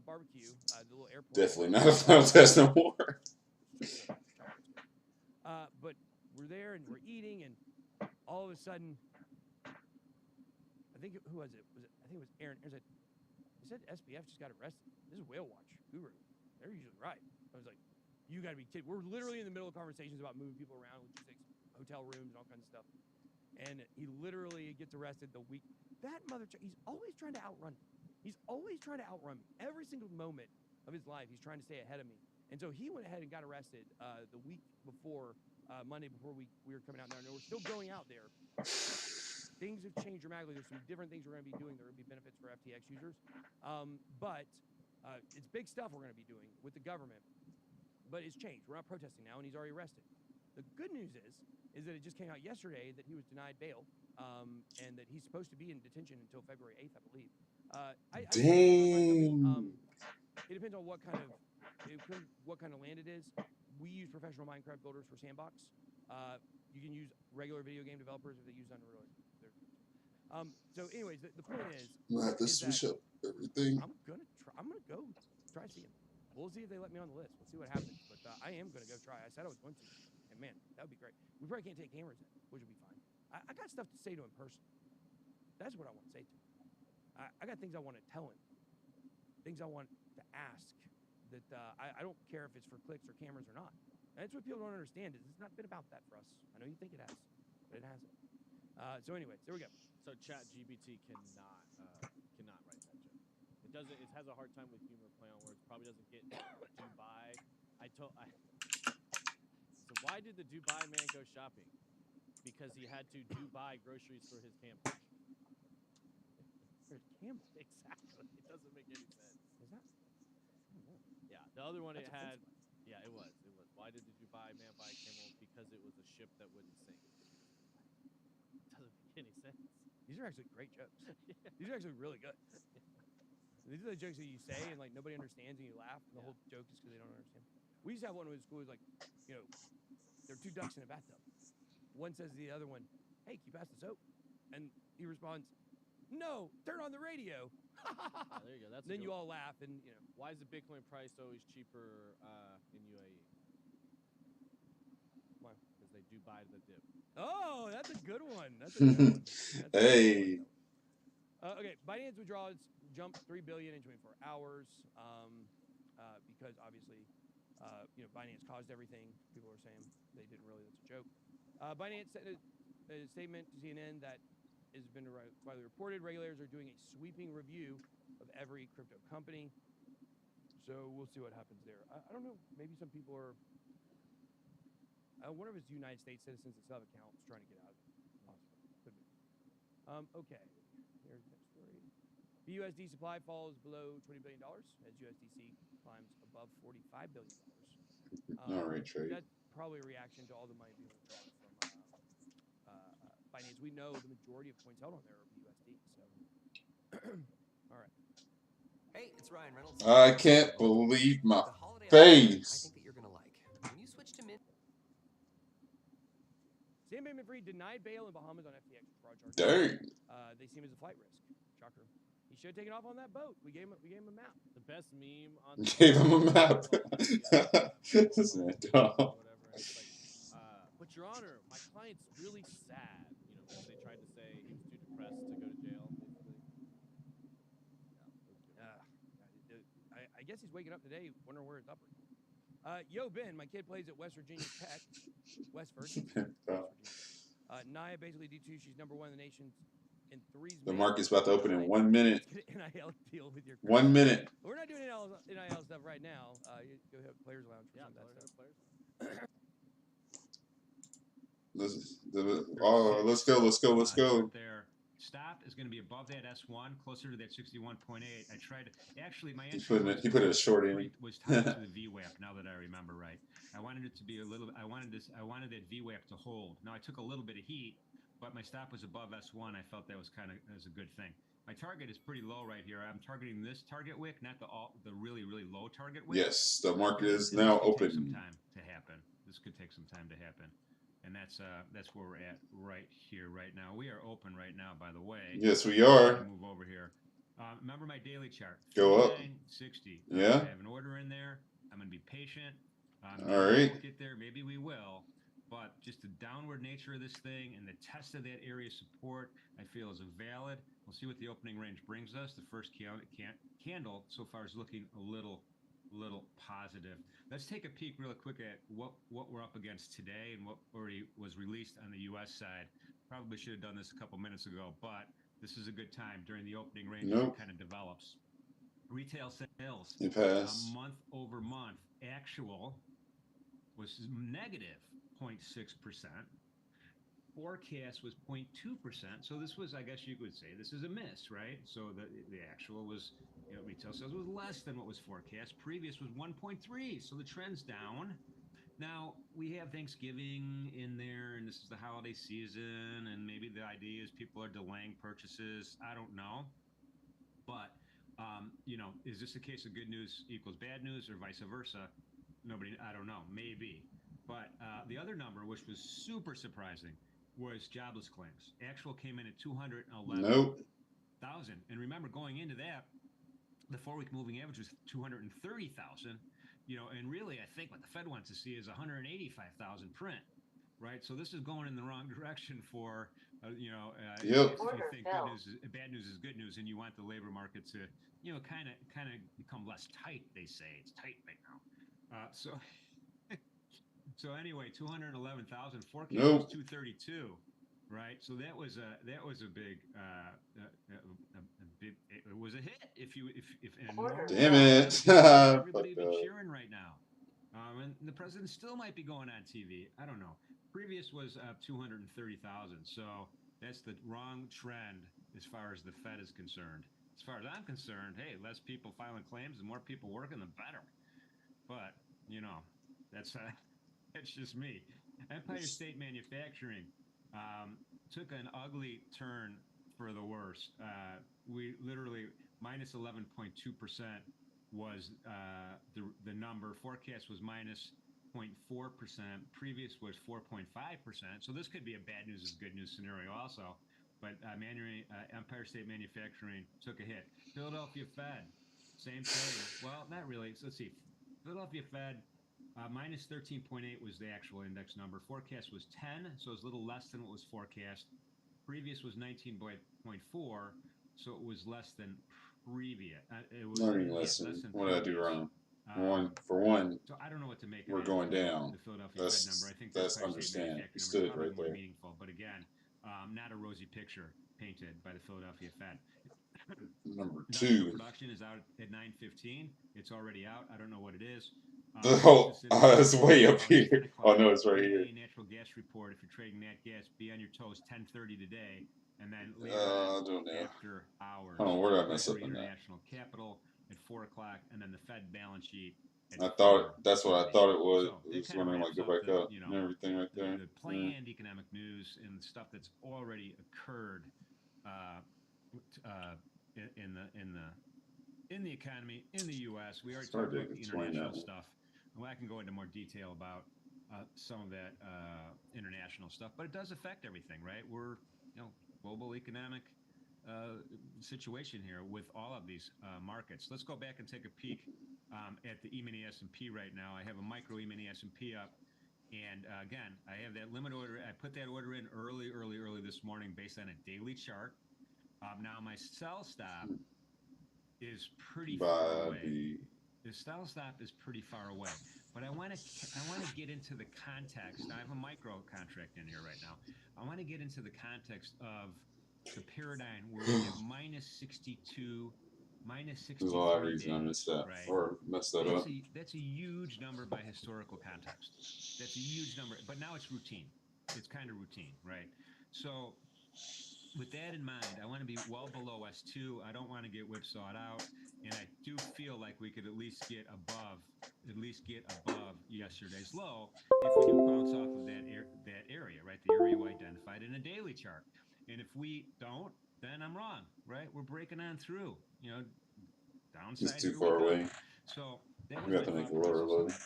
barbecue, the little airport. Definitely not a final test no more. But we're there and we're eating, and all of a sudden, I think who was it? I think it was Aaron. He said SBF just got arrested. This is Whale Watch Guru. They're usually right. I was like, you got to be kidding. We're literally in the middle of conversations about moving people around, logistics, hotel rooms, and all kinds of stuff. And he literally gets arrested the week. That he's always trying to outrun me. He's always trying to outrun me. Every single moment of his life, he's trying to stay ahead of me. And so he went ahead and got arrested the week before, Monday before we were coming out there. And we're still going out there. Things have changed dramatically. There's some different things we're going to be doing. There will be benefits for FTX users. But it's big stuff we're going to be doing with the government. But it's changed. We're not protesting now, and he's already arrested. The good news is that it just came out yesterday that he was denied bail, and that he's supposed to be in detention until February 8th, I believe. Dang. It depends on what kind of land it is. We use professional Minecraft builders for Sandbox. You can use regular video game developers if they use Unreal. So, anyways, the point is, I'm gonna have to switch up everything. I'm gonna go try seeing him. we'll see if they let me on the list. We'll see what happens. But I am going to go try. I said I was going to. And, man, that would be great. We probably can't take cameras in, which would be fine. I got stuff to say to him personally. That's what I want to say to him. I got things I want to tell him, things I want to ask that I don't care if it's for clicks or cameras or not. And that's what people don't understand is it's not been about that for us. I know you think it has, but it hasn't. So anyways, there we go. So ChatGPT cannot write that joke. It doesn't. It has a hard time with humor, play on words. Probably doesn't get Dubai. So why did the Dubai man go shopping? Because he had to buy groceries for his camel. For his camel? Exactly. It doesn't make any sense. Is that? Yeah. The other one That's it had. offensive. Yeah, it was. It was. Why did the Dubai man buy a camel? Because it was a ship that wouldn't sink. It doesn't make any sense. These are actually great jokes. These are actually really good. These are the jokes that you say and like nobody understands and you laugh. And the whole joke is because they don't understand. We used to have one who was cool. Like, you know, there are two ducks in a bathtub. One says to the other one, "Hey, can you pass the soap?" And he responds, "No, turn on the radio." There you go. That's then you all laugh and you know. Why is the Bitcoin price always cheaper in UAE? Why? Because they do buy the dip. Oh, that's a good one. That's a good one. Hey. Okay, Binance withdrawals jumped 3 billion in 24 hours because obviously, you know, Binance caused everything. People are saying they didn't really. That's a joke. Binance sent a statement to CNN that has been widely reported. Regulators are doing a sweeping review of every crypto company. So we'll see what happens there. I don't know. Maybe some people are. I wonder if it's United States citizens that still have accounts trying to get out of it. Possibly. Could be. Okay. Here's the next story. BUSD supply falls below $20 billion as USDC climbs above $45 billion. All right, trade. That's probably a reaction to all the money being withdrawn from Binance. We know the majority of coins held on there are BUSD. So, all right. Hey, it's Ryan Reynolds. I can't believe my The holiday face. I think that you're gonna like. When you switch to Mint. Sam Bankman-Fried denied bail in Bahamas on FTX fraud charges. Dang. They see him as a flight risk. Shocker. He should have taken off on that boat. We gave him a map. The best meme on Gave him a map. This man dumb. Whatever. And it's like, but Your Honor, my client's really sad. You know, because they tried to say he was too depressed to go to jail. Basically. I guess he's waking up today wondering where his upper. Yo, Ben, my kid plays at West Virginia Tech. West Virginia. Naya basically D2. She's #1 in the nation in threes. The market's about to open in 1 minute. NIL deal with your 1 minute. We're not doing NIL stuff right now. You go have Players Lounge for some of that stuff. Let's go. There. Stop is going to be above that S1, closer to that 61.8. I tried to actually my entry He put it a short in. was tied to the VWAP. Now that I remember right, I wanted it to be a little. I wanted that VWAP to hold. Now I took a little bit of heat, but my stop was above S1. I felt that was a good thing. My target is pretty low right here. I'm targeting this target wick, not the really low target wick. Yes, the market is now open. Some time to happen. This could take some time to happen. And that's where we're at right here, right now. We are open right now, by the way. Yes, we are. Move over here. Remember my daily chart. Go up. 60. Yeah. I have an order in there. I'm going to be patient. All right. We'll get there. Maybe we will. But just the downward nature of this thing and the test of that area support, I feel is valid. We'll see what the opening range brings us. The first candle so far is looking a little positive. Let's take a peek real quick at what we're up against today and what already was released on the U.S. side. Probably should have done this a couple minutes ago, but this is a good time during the opening range as it kind of develops. Retail sales, month over month, actual was negative 0.6%. Forecast was 0.2%. So this was, I guess you could say, this is a miss, right? So the actual was, retail sales was less than what was forecast. Previous was 1.3. So the trend's down. Now we have Thanksgiving in there, and this is the holiday season, and maybe the idea is people are delaying purchases. I don't know, but is this a case of good news equals bad news, or vice versa? I don't know. Maybe, but the other number, which was super surprising, was jobless claims. Actual came in at 211,000. And remember, going into that, the 4-week moving average was 230,000. And really, I think what the Fed wants to see is 185,000 print, right? So this is going in the wrong direction for, Yep. if you think bad news is good news, and you want the labor market to, kind of become less tight. They say it's tight right now. So anyway, 211,000 forecast Nope. was 232, right? So that was a big big. It was a hit. If Damn it. everybody be cheering right now, and the president still might be going on TV. I don't know. Previous was 230,000, so that's the wrong trend as far as the Fed is concerned. As far as I'm concerned, hey, less people filing claims and more people working, the better. But that's that's just me. Empire State Manufacturing took an ugly turn for the worse. We literally minus 11.2% was the number. Forecast was minus 0.4%. Previous was 4.5%. So this could be a bad news is good news scenario also. But Empire State Manufacturing took a hit. Philadelphia Fed, same thing. Well, not really. So let's see. Philadelphia Fed, minus 13.8 was the actual index number. Forecast was 10, so it was a little less than what was forecast. Previous was 19.4, so it was less than previous. It was Learning lesson. less than What did I do wrong? So I don't know what to make. We're going down. The Philadelphia Fed number. I think that's Empire State understand. Manufacturing number is Stood probably right more there. meaningful, but again, not a rosy picture painted by the Philadelphia Fed. Number Industrial 2. production is out at 9:15. It's already out. I don't know what it is. It's way up here. Oh no, it's right here. Natural gas report. If you're trading nat gas, be on your toes. 10:30 today, and then later I don't know. after hours. Hold on, where did I mess up in that? International Capital at 4 o'clock, and then the Fed balance sheet. I thought that's what I thought it was. So I was wondering, like, go back up and everything right there. The planned economic news and stuff that's already occurred in the economy in the U.S. We already talked about the international stuff. Well, I can go into more detail about some of that international stuff, but it does affect everything, right? We're global economic situation here with all of these markets. Let's go back and take a peek at the E-mini S&P right now. I have a micro E-mini S&P up, and again, I have that limit order. I put that order in early this morning based on a daily chart. Now my sell stop is pretty far away. The sell stop is pretty far away, but I want to get into the context. I have a micro contract in here right now. I want to get into the context of the paradigm where we have minus 62, minus 63 There's a lot of reasons I missed that, right? or messed that up. That's a huge number by historical context. That's a huge number, but now it's routine. It's kind of routine, right? So with that in mind, I want to be well below S2. I don't want to get whipsawed out, and I do feel like we could at least get above yesterday's low if we do bounce off of that area, right? The area we identified in a daily chart. And if we don't, then I'm wrong, right? We're breaking on through, downside. It's too far away. So that was we have to make a lower low. That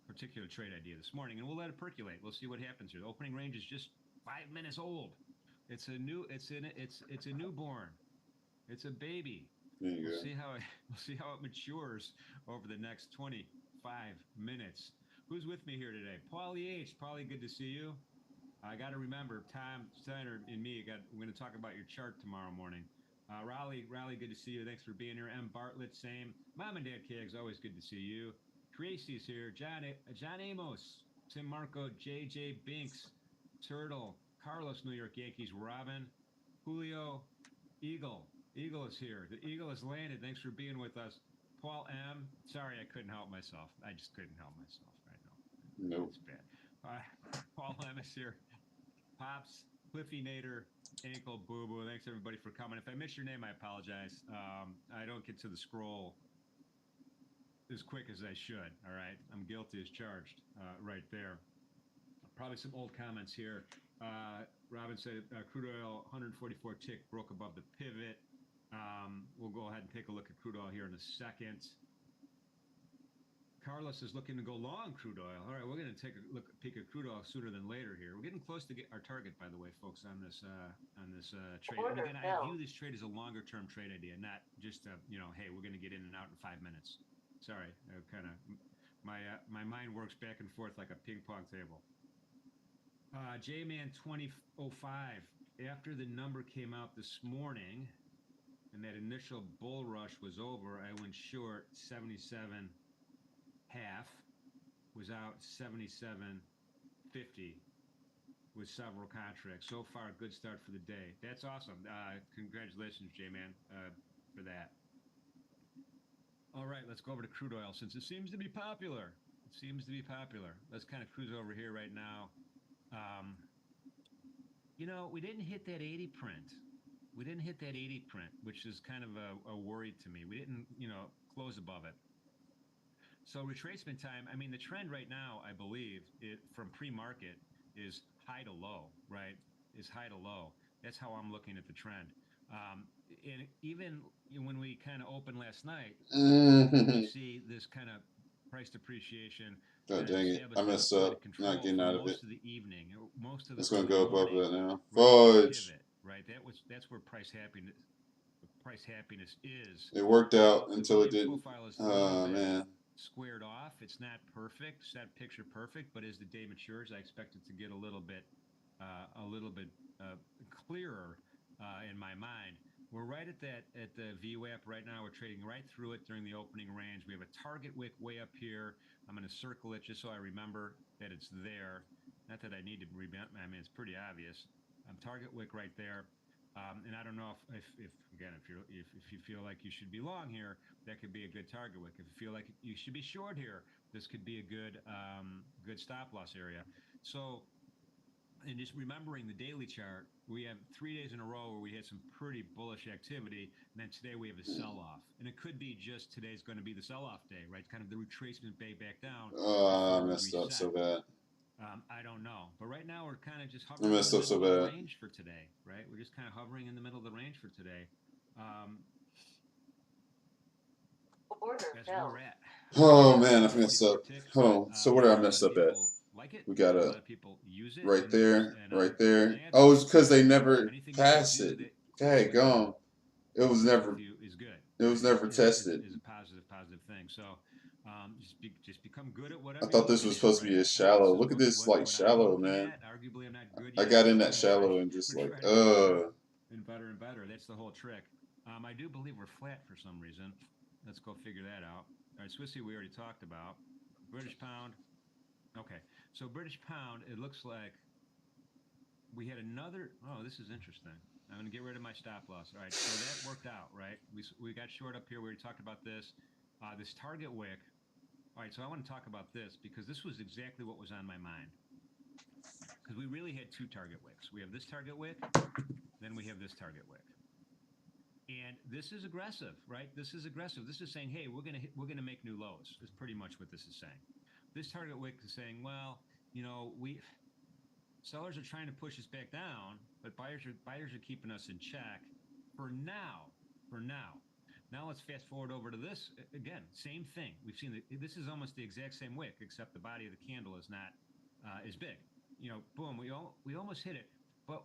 particular trade idea this morning, and we'll let it percolate. We'll see what happens here. The opening range is just 5 minutes old. It's a newborn. It's a baby. There you We'll go. see how it matures over the next 25 minutes. Who's with me here today? Paulie H. Paulie, good to see you. I got to remember, Tom Steiner and me, we're going to talk about your chart tomorrow morning. Raleigh, good to see you. Thanks for being here. M. Bartlett, same. Mom and Dad Keggs, always good to see you. Tracy's here. John Amos, Tim Marco, JJ Binks, Turtle, Carlos, New York Yankees, Robin, Julio, Eagle. Eagle is here. The Eagle has landed. Thanks for being with us. Paul M. Sorry, I couldn't help myself. I just couldn't help myself right now. Nope. It's bad. Paul M is here. Pops, Cliffy Nader, Ankle, Boo Boo. Thanks everybody for coming. If I miss your name, I apologize. I don't get to the scroll as quick as I should. All right, I'm guilty as charged. Right there. Probably some old comments here. Robin said crude oil 144 tick broke above the pivot. We'll go ahead and take a look at crude oil here in a second. Carlos is looking to go long crude oil. All right, we're going to take a peek at crude oil sooner than later here. We're getting close to get our target, by the way, folks, on this trade. And again, I view this trade as a longer term trade idea, not just hey, we're going to get in and out in 5 minutes. Sorry, kind of my mind works back and forth like a ping pong table. J-Man 2005. After the number came out this morning, and that initial bull rush was over, I went short 77.5, was out 77.50 with several contracts. So far, a good start for the day. That's awesome. Congratulations, J-Man, for that. All right, let's go over to crude oil since it seems to be popular. It seems to be popular. Let's kind of cruise over here right now. We didn't hit that 80 print. We didn't hit that 80 print, which is kind of a worry to me. We didn't, close above it. So retracement time, I mean, the trend right now, I believe, from pre-market is high to low, right? Is high to low. That's how I'm looking at the trend. And even when we kind of opened last night, you see this kind of price depreciation. God dang it. I messed up. Not getting out of it. Most of the evening. Most of the It's going to go above that now. Fudge. Pivot, right? That's where price happiness is. It worked out until it didn't. Oh, man. Squared off. It's not perfect. It's not picture perfect, but as the day matures, I expect it to get a little bit clearer in my mind. We're right at the VWAP right now. We're trading right through it during the opening range. We have a target wick way up here. I'm going to circle it just so I remember that it's there. Not that I need to remember. I mean, it's pretty obvious. Target wick right there. And I don't know if you feel like you should be long here, that could be a good target wick. If you feel like you should be short here, this could be a good stop loss area. So, and just remembering the daily chart, we have 3 days in a row where we had some pretty bullish activity, and then today we have a sell-off. And it could be just today's going to be the sell-off day, right? Kind of the retracement back down. Oh, I messed up so bad. I don't know. But right now we're kind of just hovering in the middle of the range for today, right? We're just kind of hovering in the middle of the range for today. That's where we're at. Oh, man, I messed up. Hold on. So what did I mess up at? We got a right there, right there. Oh, it's because they never pass it. Okay, gone. It was never. It was never tested. Is a positive thing. So just become good at whatever. I thought this was supposed to be a shallow. Look at this, like shallow, man. Arguably, I'm not good. I got in that shallow and just like, and better. That's the whole trick. I do believe we're flat for some reason. Let's go figure that out. All right, Swissy, we already talked about. British pound. Okay, so British pound, it looks like we had another. Oh, this is interesting. I'm going to get rid of my stop loss. All right, so that worked out, right? We got short up here. We already talked about this. This target wick. All right, so I want to talk about this because this was exactly what was on my mind. Because we really had two target wicks. We have this target wick, then we have this target wick. And this is aggressive, right? This is aggressive. This is saying, hey, we're gonna make new lows. Is pretty much what this is saying. This target wick is saying, well, sellers are trying to push us back down, but buyers are keeping us in check for now. Now let's fast forward over to this again. Same thing. We've seen this is almost the exact same wick, except the body of the candle is not as big. Boom. We almost hit it, but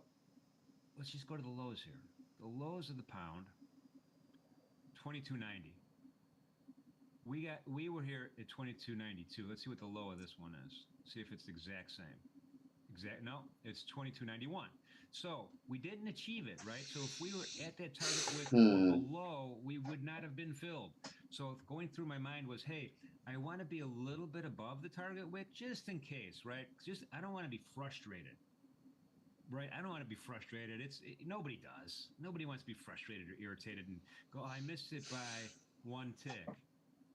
let's just go to the lows here. The lows of the pound, 22.90. We were here at 22.92. Let's see what the low of this one is. See if it's the exact same. No, it's 22.91. So we didn't achieve it, right? So if we were at that target wick or below, we would not have been filled. So going through my mind was, hey, I want to be a little bit above the target wick just in case, right? I don't want to be frustrated. Right, I don't want to be frustrated. Nobody does. Nobody wants to be frustrated or irritated and go, oh, I missed it by one tick,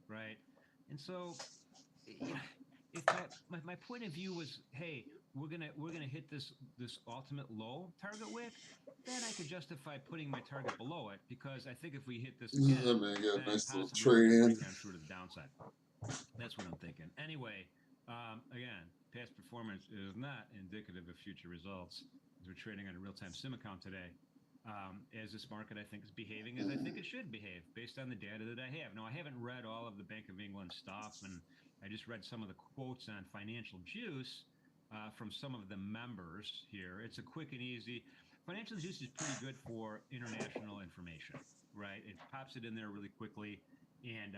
right? And so, if my point of view was, hey, we're gonna hit this ultimate low target wick, then I could justify putting my target below it because I think if we hit this again, man, got a nice little trade in. Through to the downside. That's what I'm thinking. Anyway, again, past performance is not indicative of future results. We're trading on a real-time sim account today. As this market, I think, is behaving as I think it should behave based on the data that I have. Now, I haven't read all of the Bank of England stuff and I just read some of the quotes on Financial Juice from some of the members here. It's a quick and easy. Financial Juice is pretty good for international information, right? It pops it in there really quickly. And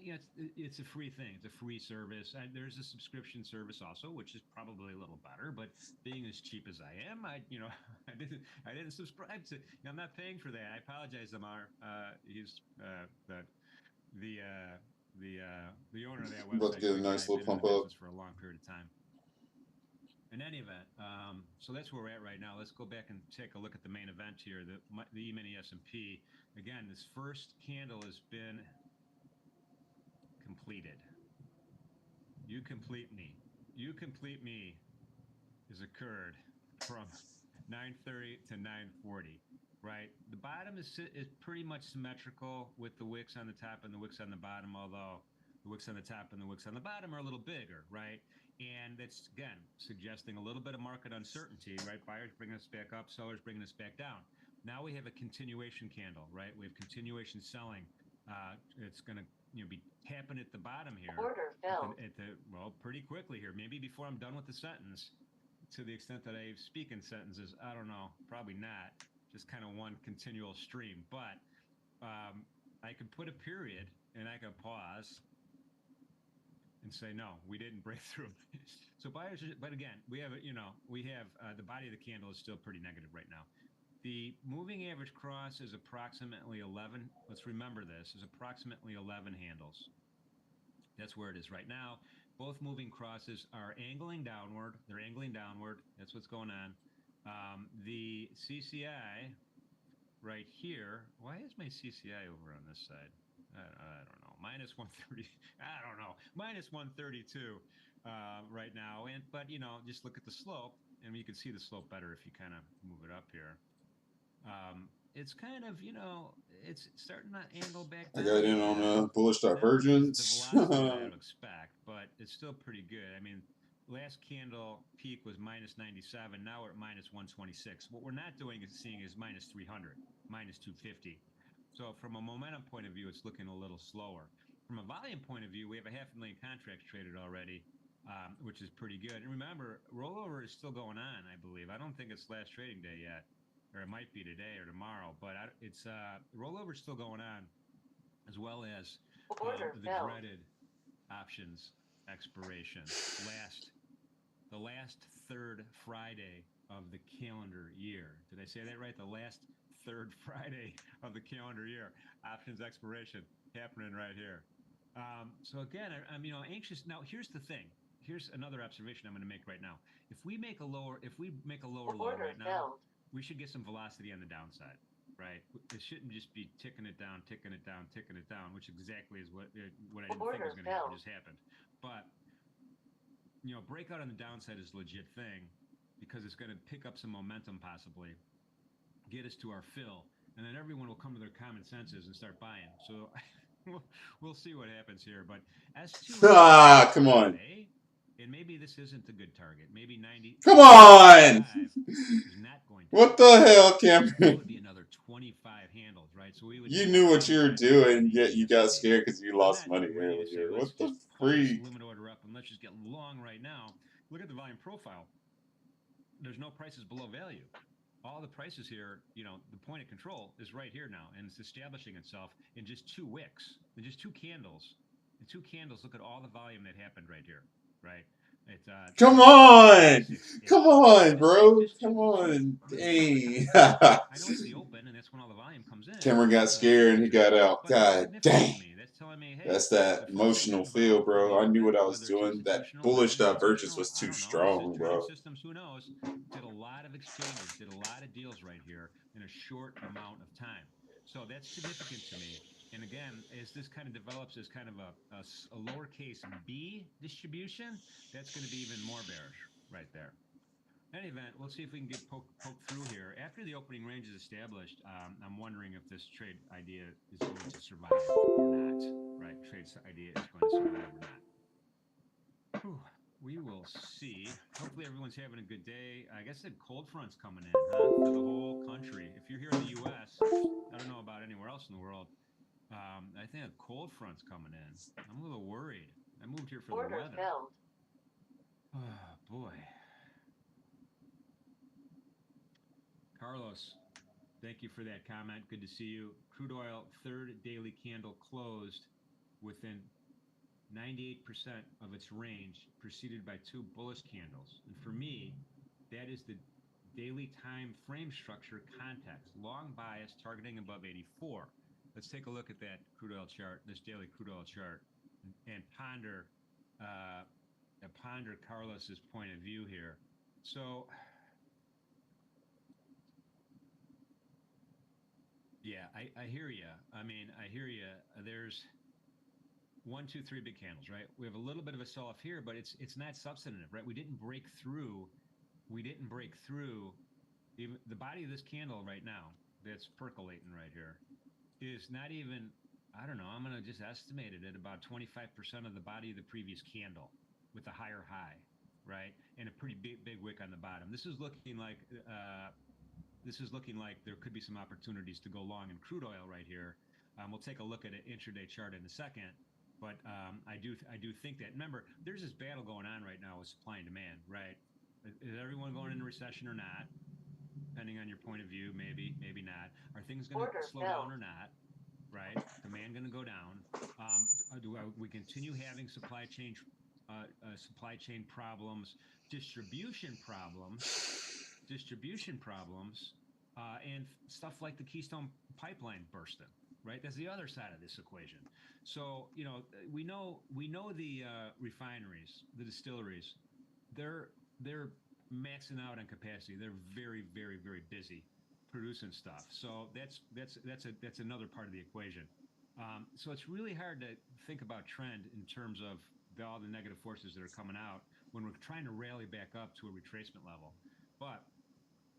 it's a free thing. It's a free service. There's a subscription service also, which is probably a little better. But being as cheap as I am, I didn't subscribe to. I'm not paying for that. I apologize, Amar. He's the owner of that website. About to get a nice little pump up for a long period of time. In any event, so that's where we're at right now. Let's go back and take a look at the main event here, the E-mini S&P. Again, this first candle has been completed. You complete me. You complete me has occurred from 9:30 to 9:40, right? The bottom is pretty much symmetrical with the wicks on the top and the wicks on the bottom, although the wicks on the top and the wicks on the bottom are a little bigger, right? And that's, again, suggesting a little bit of market uncertainty, right? Buyers bringing us back up, sellers bringing us back down. Now we have a continuation candle, right? We have continuation selling. It's going to be tapping at the bottom here. Order filled. Well, pretty quickly here. Maybe before I'm done with the sentence, to the extent that I speak in sentences, I don't know, probably not. Just kind of one continual stream. But I could put a period and I could pause and say, no, we didn't break through. So buyers, but again, we have the body of the candle is still pretty negative right now. The moving average cross is approximately 11. Let's remember this, is approximately 11 handles. That's where it is right now. Both moving crosses are angling downward. They're angling downward. That's what's going on. The CCI right here. Why is my CCI over on this side? I don't know. Minus 130. I don't know. Minus 132 right now. But just look at the slope, and you can see the slope better if you kind of move it up here. It's kind of, it's starting to angle back down. I got in on bullish divergence. The velocity I would expect, but it's still pretty good. I mean, last candle peak was minus 97. Now we're at minus 126. What we're not seeing is minus 300, minus 250. So from a momentum point of view, it's looking a little slower. From a volume point of view, we have 500,000 contracts traded already, which is pretty good. And remember, rollover is still going on, I believe. I don't think it's last trading day yet, or it might be today or tomorrow. But it's rollover is still going on, as well as the dreaded options expiration. The last third Friday of the calendar year. Did I say that right? The last third Friday of the calendar year. Options expiration happening right here. So again, I'm anxious. Now here's the thing. Here's another observation I'm going to make right now. If we make a lower low right now, we should get some velocity on the downside, right? It shouldn't just be ticking it down, which exactly is what I didn't think was going to happen just happened. But breakout on the downside is a legit thing because it's going to pick up some momentum possibly, get us to our fill, and then everyone will come to their common senses and start buying. So we'll see what happens here. But S2 come on. And maybe this isn't a good target. Maybe 90. Come on. Is not going to what the hell, Cameron? That would be another 25 handles, right? So we would. You knew what you were doing, yet you got scared because you lost money earlier. What the freak? Limit order up and let's just get long right now. Look at the volume profile. There's no prices below value. All the prices here, the point of control is right here now, and it's establishing itself in just 2 wicks, in just 2 candles. In 2 candles, look at all the volume that happened right here, right? Come on! Come on, bro! Come on! Dang! I know it's the open, and that's when all the volume comes in. Cameron got scared and he got out. God dang! That's that emotional feel, bro. I knew what I was doing. That bullish divergence was too strong, bro. Systems, who knows? Did a lot of exchanges, did a lot of deals right here in a short amount of time. So that's significant to me. And again, as this kind of develops as kind of a lowercase b distribution, that's going to be even more bearish right there. In any event, we'll see if we can get poked through here. After the opening range is established, I'm wondering if this trade idea is going to survive or not. Right, trade idea is going to survive or not. Whew. We will see. Hopefully everyone's having a good day. I guess that cold front's coming in, for the whole country. If you're here in the U.S., I don't know about anywhere else in the world. I think a cold front's coming in. I'm a little worried. I moved here for the weather. Filled. Oh, boy. Carlos, thank you for that comment. Good to see you. Crude oil, third daily candle closed within 98% of its range, preceded by 2 bullish candles. And for me, that is the daily time frame structure context. Long bias targeting above 84. Let's take a look at that crude oil chart, this daily crude oil chart, and ponder Carlos's point of view here. So, yeah, I hear you. I mean, I hear you. There's 1, 2, 3 big candles, right? We have a little bit of a sell-off here, but it's not substantive, right? We didn't break through. Even the body of this candle right now that's percolating right here is not even, I don't know, I'm going to just estimate it at about 25% of the body of the previous candle with a higher high, right? And a pretty big wick on the bottom. This is looking like there could be some opportunities to go long in crude oil right here. We'll take a look at an intraday chart in a second, but I do think that. Remember, there's this battle going on right now with supply and demand, right? Is everyone going into recession or not? Depending on your point of view, maybe not. Are things going to slow down or not? Right? Demand going to go down? Do we continue having supply chain problems, distribution problems, and stuff like the Keystone Pipeline bursting? Right? That's the other side of this equation. So, you know, we know the refineries, the distilleries, they're maxing out on capacity. They're very, very, very busy producing stuff. So that's another part of the equation. So it's really hard to think about trend in terms of all the negative forces that are coming out when we're trying to rally back up to a retracement level. But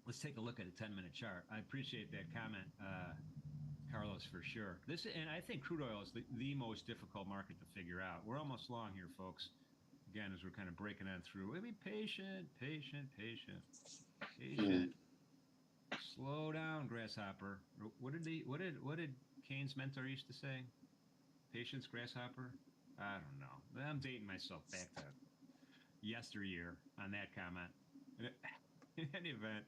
let's take a look at a 10-minute chart. I appreciate that comment, Carlos, for sure. And I think crude oil is the most difficult market to figure out. We're almost long here, folks. Again, as we're kind of breaking on through, be patient. Slow down, grasshopper. What did Keynes' mentor used to say? Patience, grasshopper. I don't know. I'm dating myself back to yesteryear on that comment. In any event,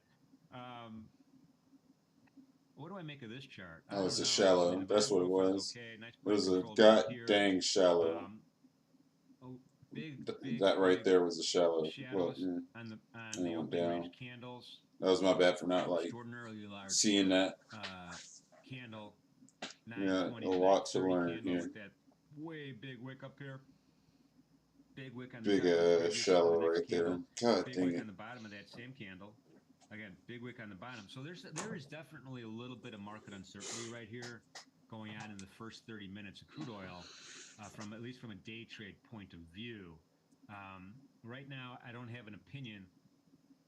what do I make of this chart? Oh, it's a shallow. I mean, That's what it was. okay. Nice It was a control god here. dang shallow. Big, that right there was a shallow. Well, on the went opening down. range candles. That was my bad for not like Extraordinarily large seeing that. Candle. Yeah, 920 a lot to 930 learn candle here. with that way big wick up here. Big wick on the Big top of the previous, shallow the next right there. candle. God Big dang wick it. on the bottom of that same candle. Again, big wick on the bottom. So there is definitely a little bit of market uncertainty right here going on in the first 30 minutes of crude oil, from at least from a day trade point of view. Right now, I don't have an opinion.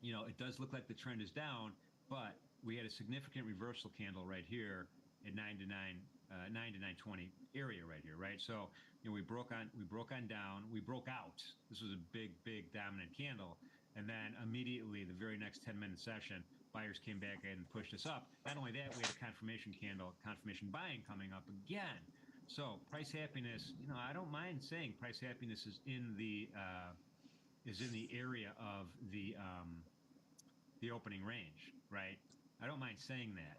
You know, it does look like the trend is down, but we had a significant reversal candle right here at 9 to 920 area right here, right? So, you know, we broke on down, we broke out. This was a big dominant candle, and then immediately the very next 10-minute session, buyers came back in and pushed us up. Not only that, we had a confirmation candle, confirmation buying coming up again. So price happiness, you know, I don't mind saying price happiness is in the area of the opening range, right? I don't mind saying that.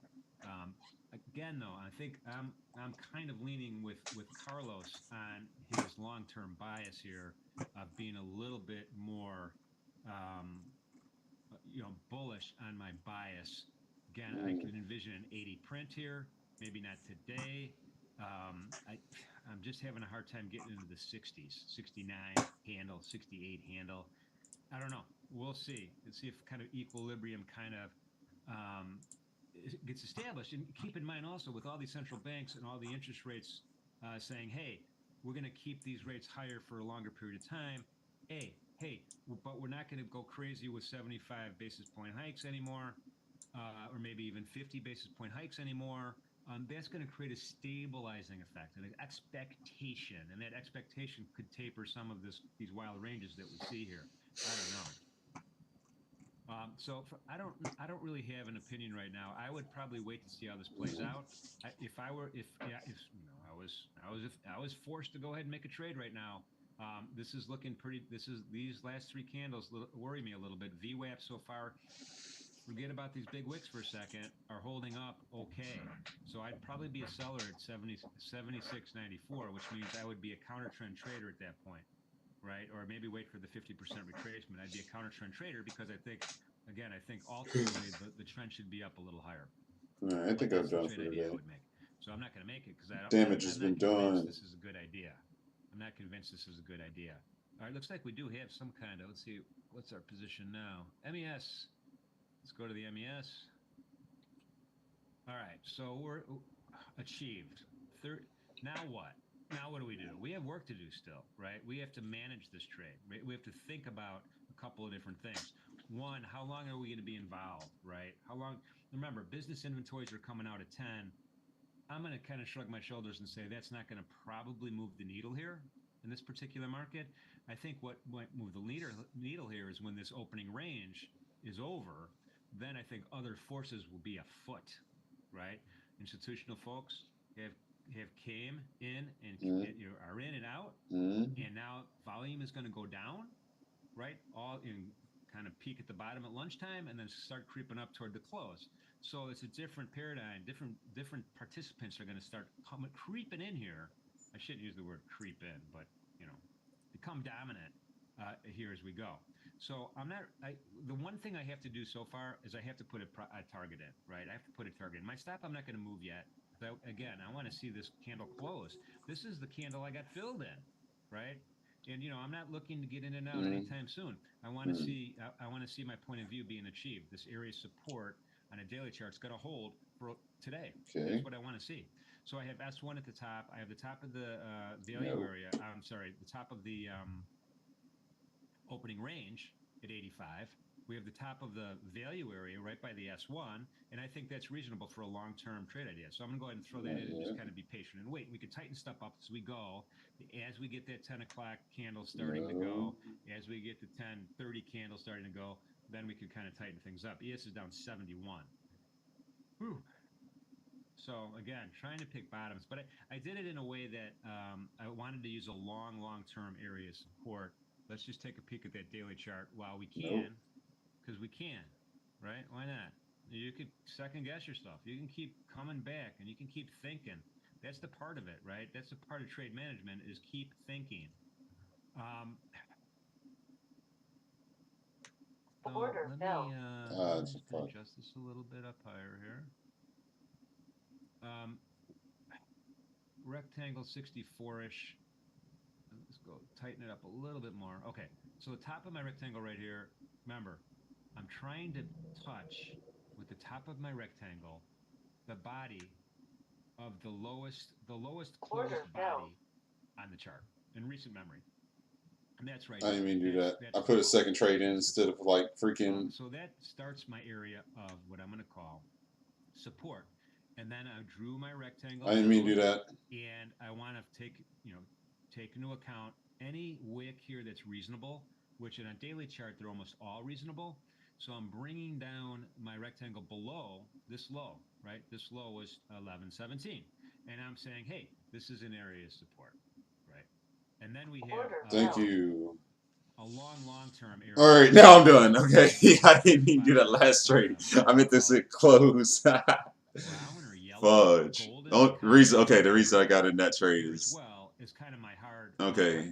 Again, though, I think I'm kind of leaning with Carlos on his long-term bias here of being a little bit more, bullish on my bias. Again, I can envision an 80 print here, maybe not today. I'm just having a hard time getting into the 60s, 69 handle, 68 handle. I don't know. We'll see. Let's see if kind of equilibrium kind of gets established. And keep in mind also, with all these central banks and all the interest rates saying, hey, we're going to keep these rates higher for a longer period of time. Hey, but we're not going to go crazy with 75 basis point hikes anymore, or maybe even 50 basis point hikes anymore. That's going to create a stabilizing effect and an expectation, and that expectation could taper some of these wild ranges that we see here. I don't know. I don't really have an opinion right now. I would probably wait to see how this plays out. If I was forced to go ahead and make a trade right now, This is looking pretty. These last 3 candles worry me a little bit. VWAP so far, forget about these big wicks for a second, are holding up okay. So I'd probably be a seller at 76.94, which means I would be a counter trend trader at that point, right? Or maybe wait for the 50% retracement. I'd be a counter trend trader because I think ultimately the trend should be up a little higher. I think I'm done for today. So I'm not going to make it because damage has been done. This is a good idea. I'm not convinced this is a good idea. All right, looks like we do have some kind of, let's see, what's our position now? MES. Let's go to the MES. All right, so we're achieved. Now what? Now what do? We have work to do still, right? We have to manage this trade. We have to think about a couple of different things. One, how long are we going to be involved, right? How long? Remember, business inventories are coming out at 10. I'm going to kind of shrug my shoulders and say that's not going to probably move the needle here in this particular market. I think what might move the needle here is when this opening range is over, then I think other forces will be afoot, right? Institutional folks have came in and are in and out, and now volume is going to go down, right? All in kind of peak at the bottom at lunchtime and then start creeping up toward the close. So it's a different paradigm. Different participants are going to start creeping in here. I shouldn't use the word creep in, but become dominant here as we go. So the one thing I have to do so far is I have to put a target in, right? I have to put a target in. My stop, I'm not going to move yet. Again, I want to see this candle close. This is the candle I got filled in, right? And I'm not looking to get in and out anytime soon. I want to see my point of view being achieved. This area of support on a daily chart's got to hold for today. Okay. That's what I want to see. So I have S1 at the top. I have the top of the value area. I'm sorry, the top of the opening range at 85. We have the top of the value area right by the S1, and I think that's reasonable for a long-term trade idea. So I'm going to go ahead and throw that in and just kind of be patient and wait. We could tighten stuff up as we go. As we get that 10 o'clock candle starting to go, as we get the 10:30 candle starting to go, then we could kind of tighten things up. ES is down 71. Whew. So again, trying to pick bottoms, but I did it in a way that I wanted to use a long-term area of support. Let's just take a peek at that daily chart while we can. Because we can, right? Why not? You could second guess yourself. You can keep coming back and you can keep thinking. That's the part of it, right? That's the part of trade management is keep thinking. Order let filled. me just adjust this a little bit up higher here. Rectangle 64-ish. Let's go tighten it up a little bit more. Okay, so the top of my rectangle right here, remember, I'm trying to touch with the top of my rectangle the body of the lowest closed body on the chart in recent memory. And that's right. I didn't mean to do that. I put a second trade in instead of like freaking. So that starts my area of what I'm going to call support. And then I drew my rectangle. I didn't mean to do that. And I want to take into account any wick here that's reasonable, which in a daily chart, they're almost all reasonable. So I'm bringing down my rectangle below this low, right? This low was 1117. And I'm saying, hey, this is an area of support, right? And then we have thank you. A long-term area. All right, now I'm done. Okay, I didn't mean to do that last trade. I meant to sit close. Fudge. The reason I got in that trade is kind of my hard. Okay.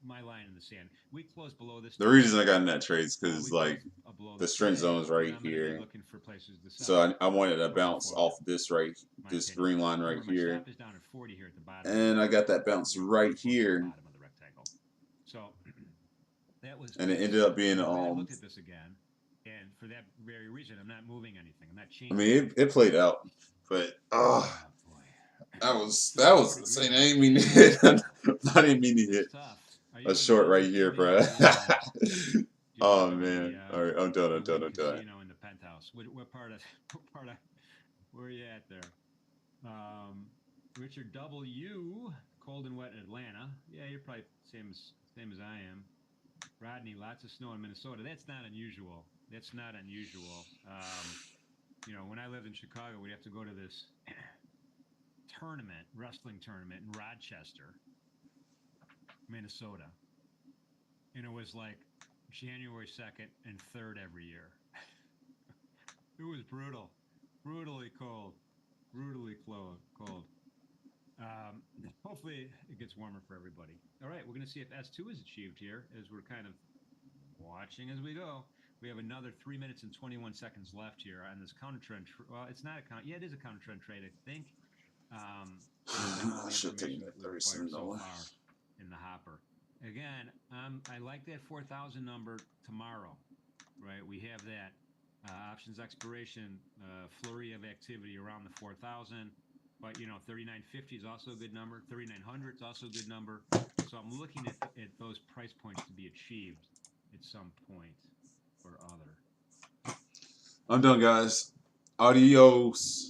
My line in the sand. We close below this. The reason I got in that trade is because like the strength zone is right here. So I wanted to bounce off this green line right here, and I got that bounce right here. So that was. And it ended up being I looked at this again, and for that very reason, I'm not moving anything. I'm not changing. I mean, it played out, but that was insane. I didn't mean to hit. I didn't mean to hit a short right here, bro. Oh man! All right, I'm done. In the penthouse. What part of where are you at there? Richard W. Cold and wet in Atlanta. Yeah, you're probably same as I am. Rodney, lots of snow in Minnesota. That's not unusual. That's not unusual. When I lived in Chicago, we'd have to go to this wrestling tournament in Rochester, Minnesota. and it was like January 2nd and 3rd every year. It was brutal, brutally cold, brutally cold. Hopefully it gets warmer for everybody. All right, we're going to see if S2 is achieved here as we're kind of watching as we go. We have another 3 minutes and 21 seconds left here on this counter trend. Well, it's not a counter. Yeah, it is a counter trend trade, I think. I should take that $37 so far in the hopper. Again, I like that 4,000 number tomorrow, right? We have that options expiration flurry of activity around the 4,000. But, you know, 3950 is also a good number. 3900 is also a good number. So I'm looking at those price points to be achieved at some point or other. I'm done, guys. Adios.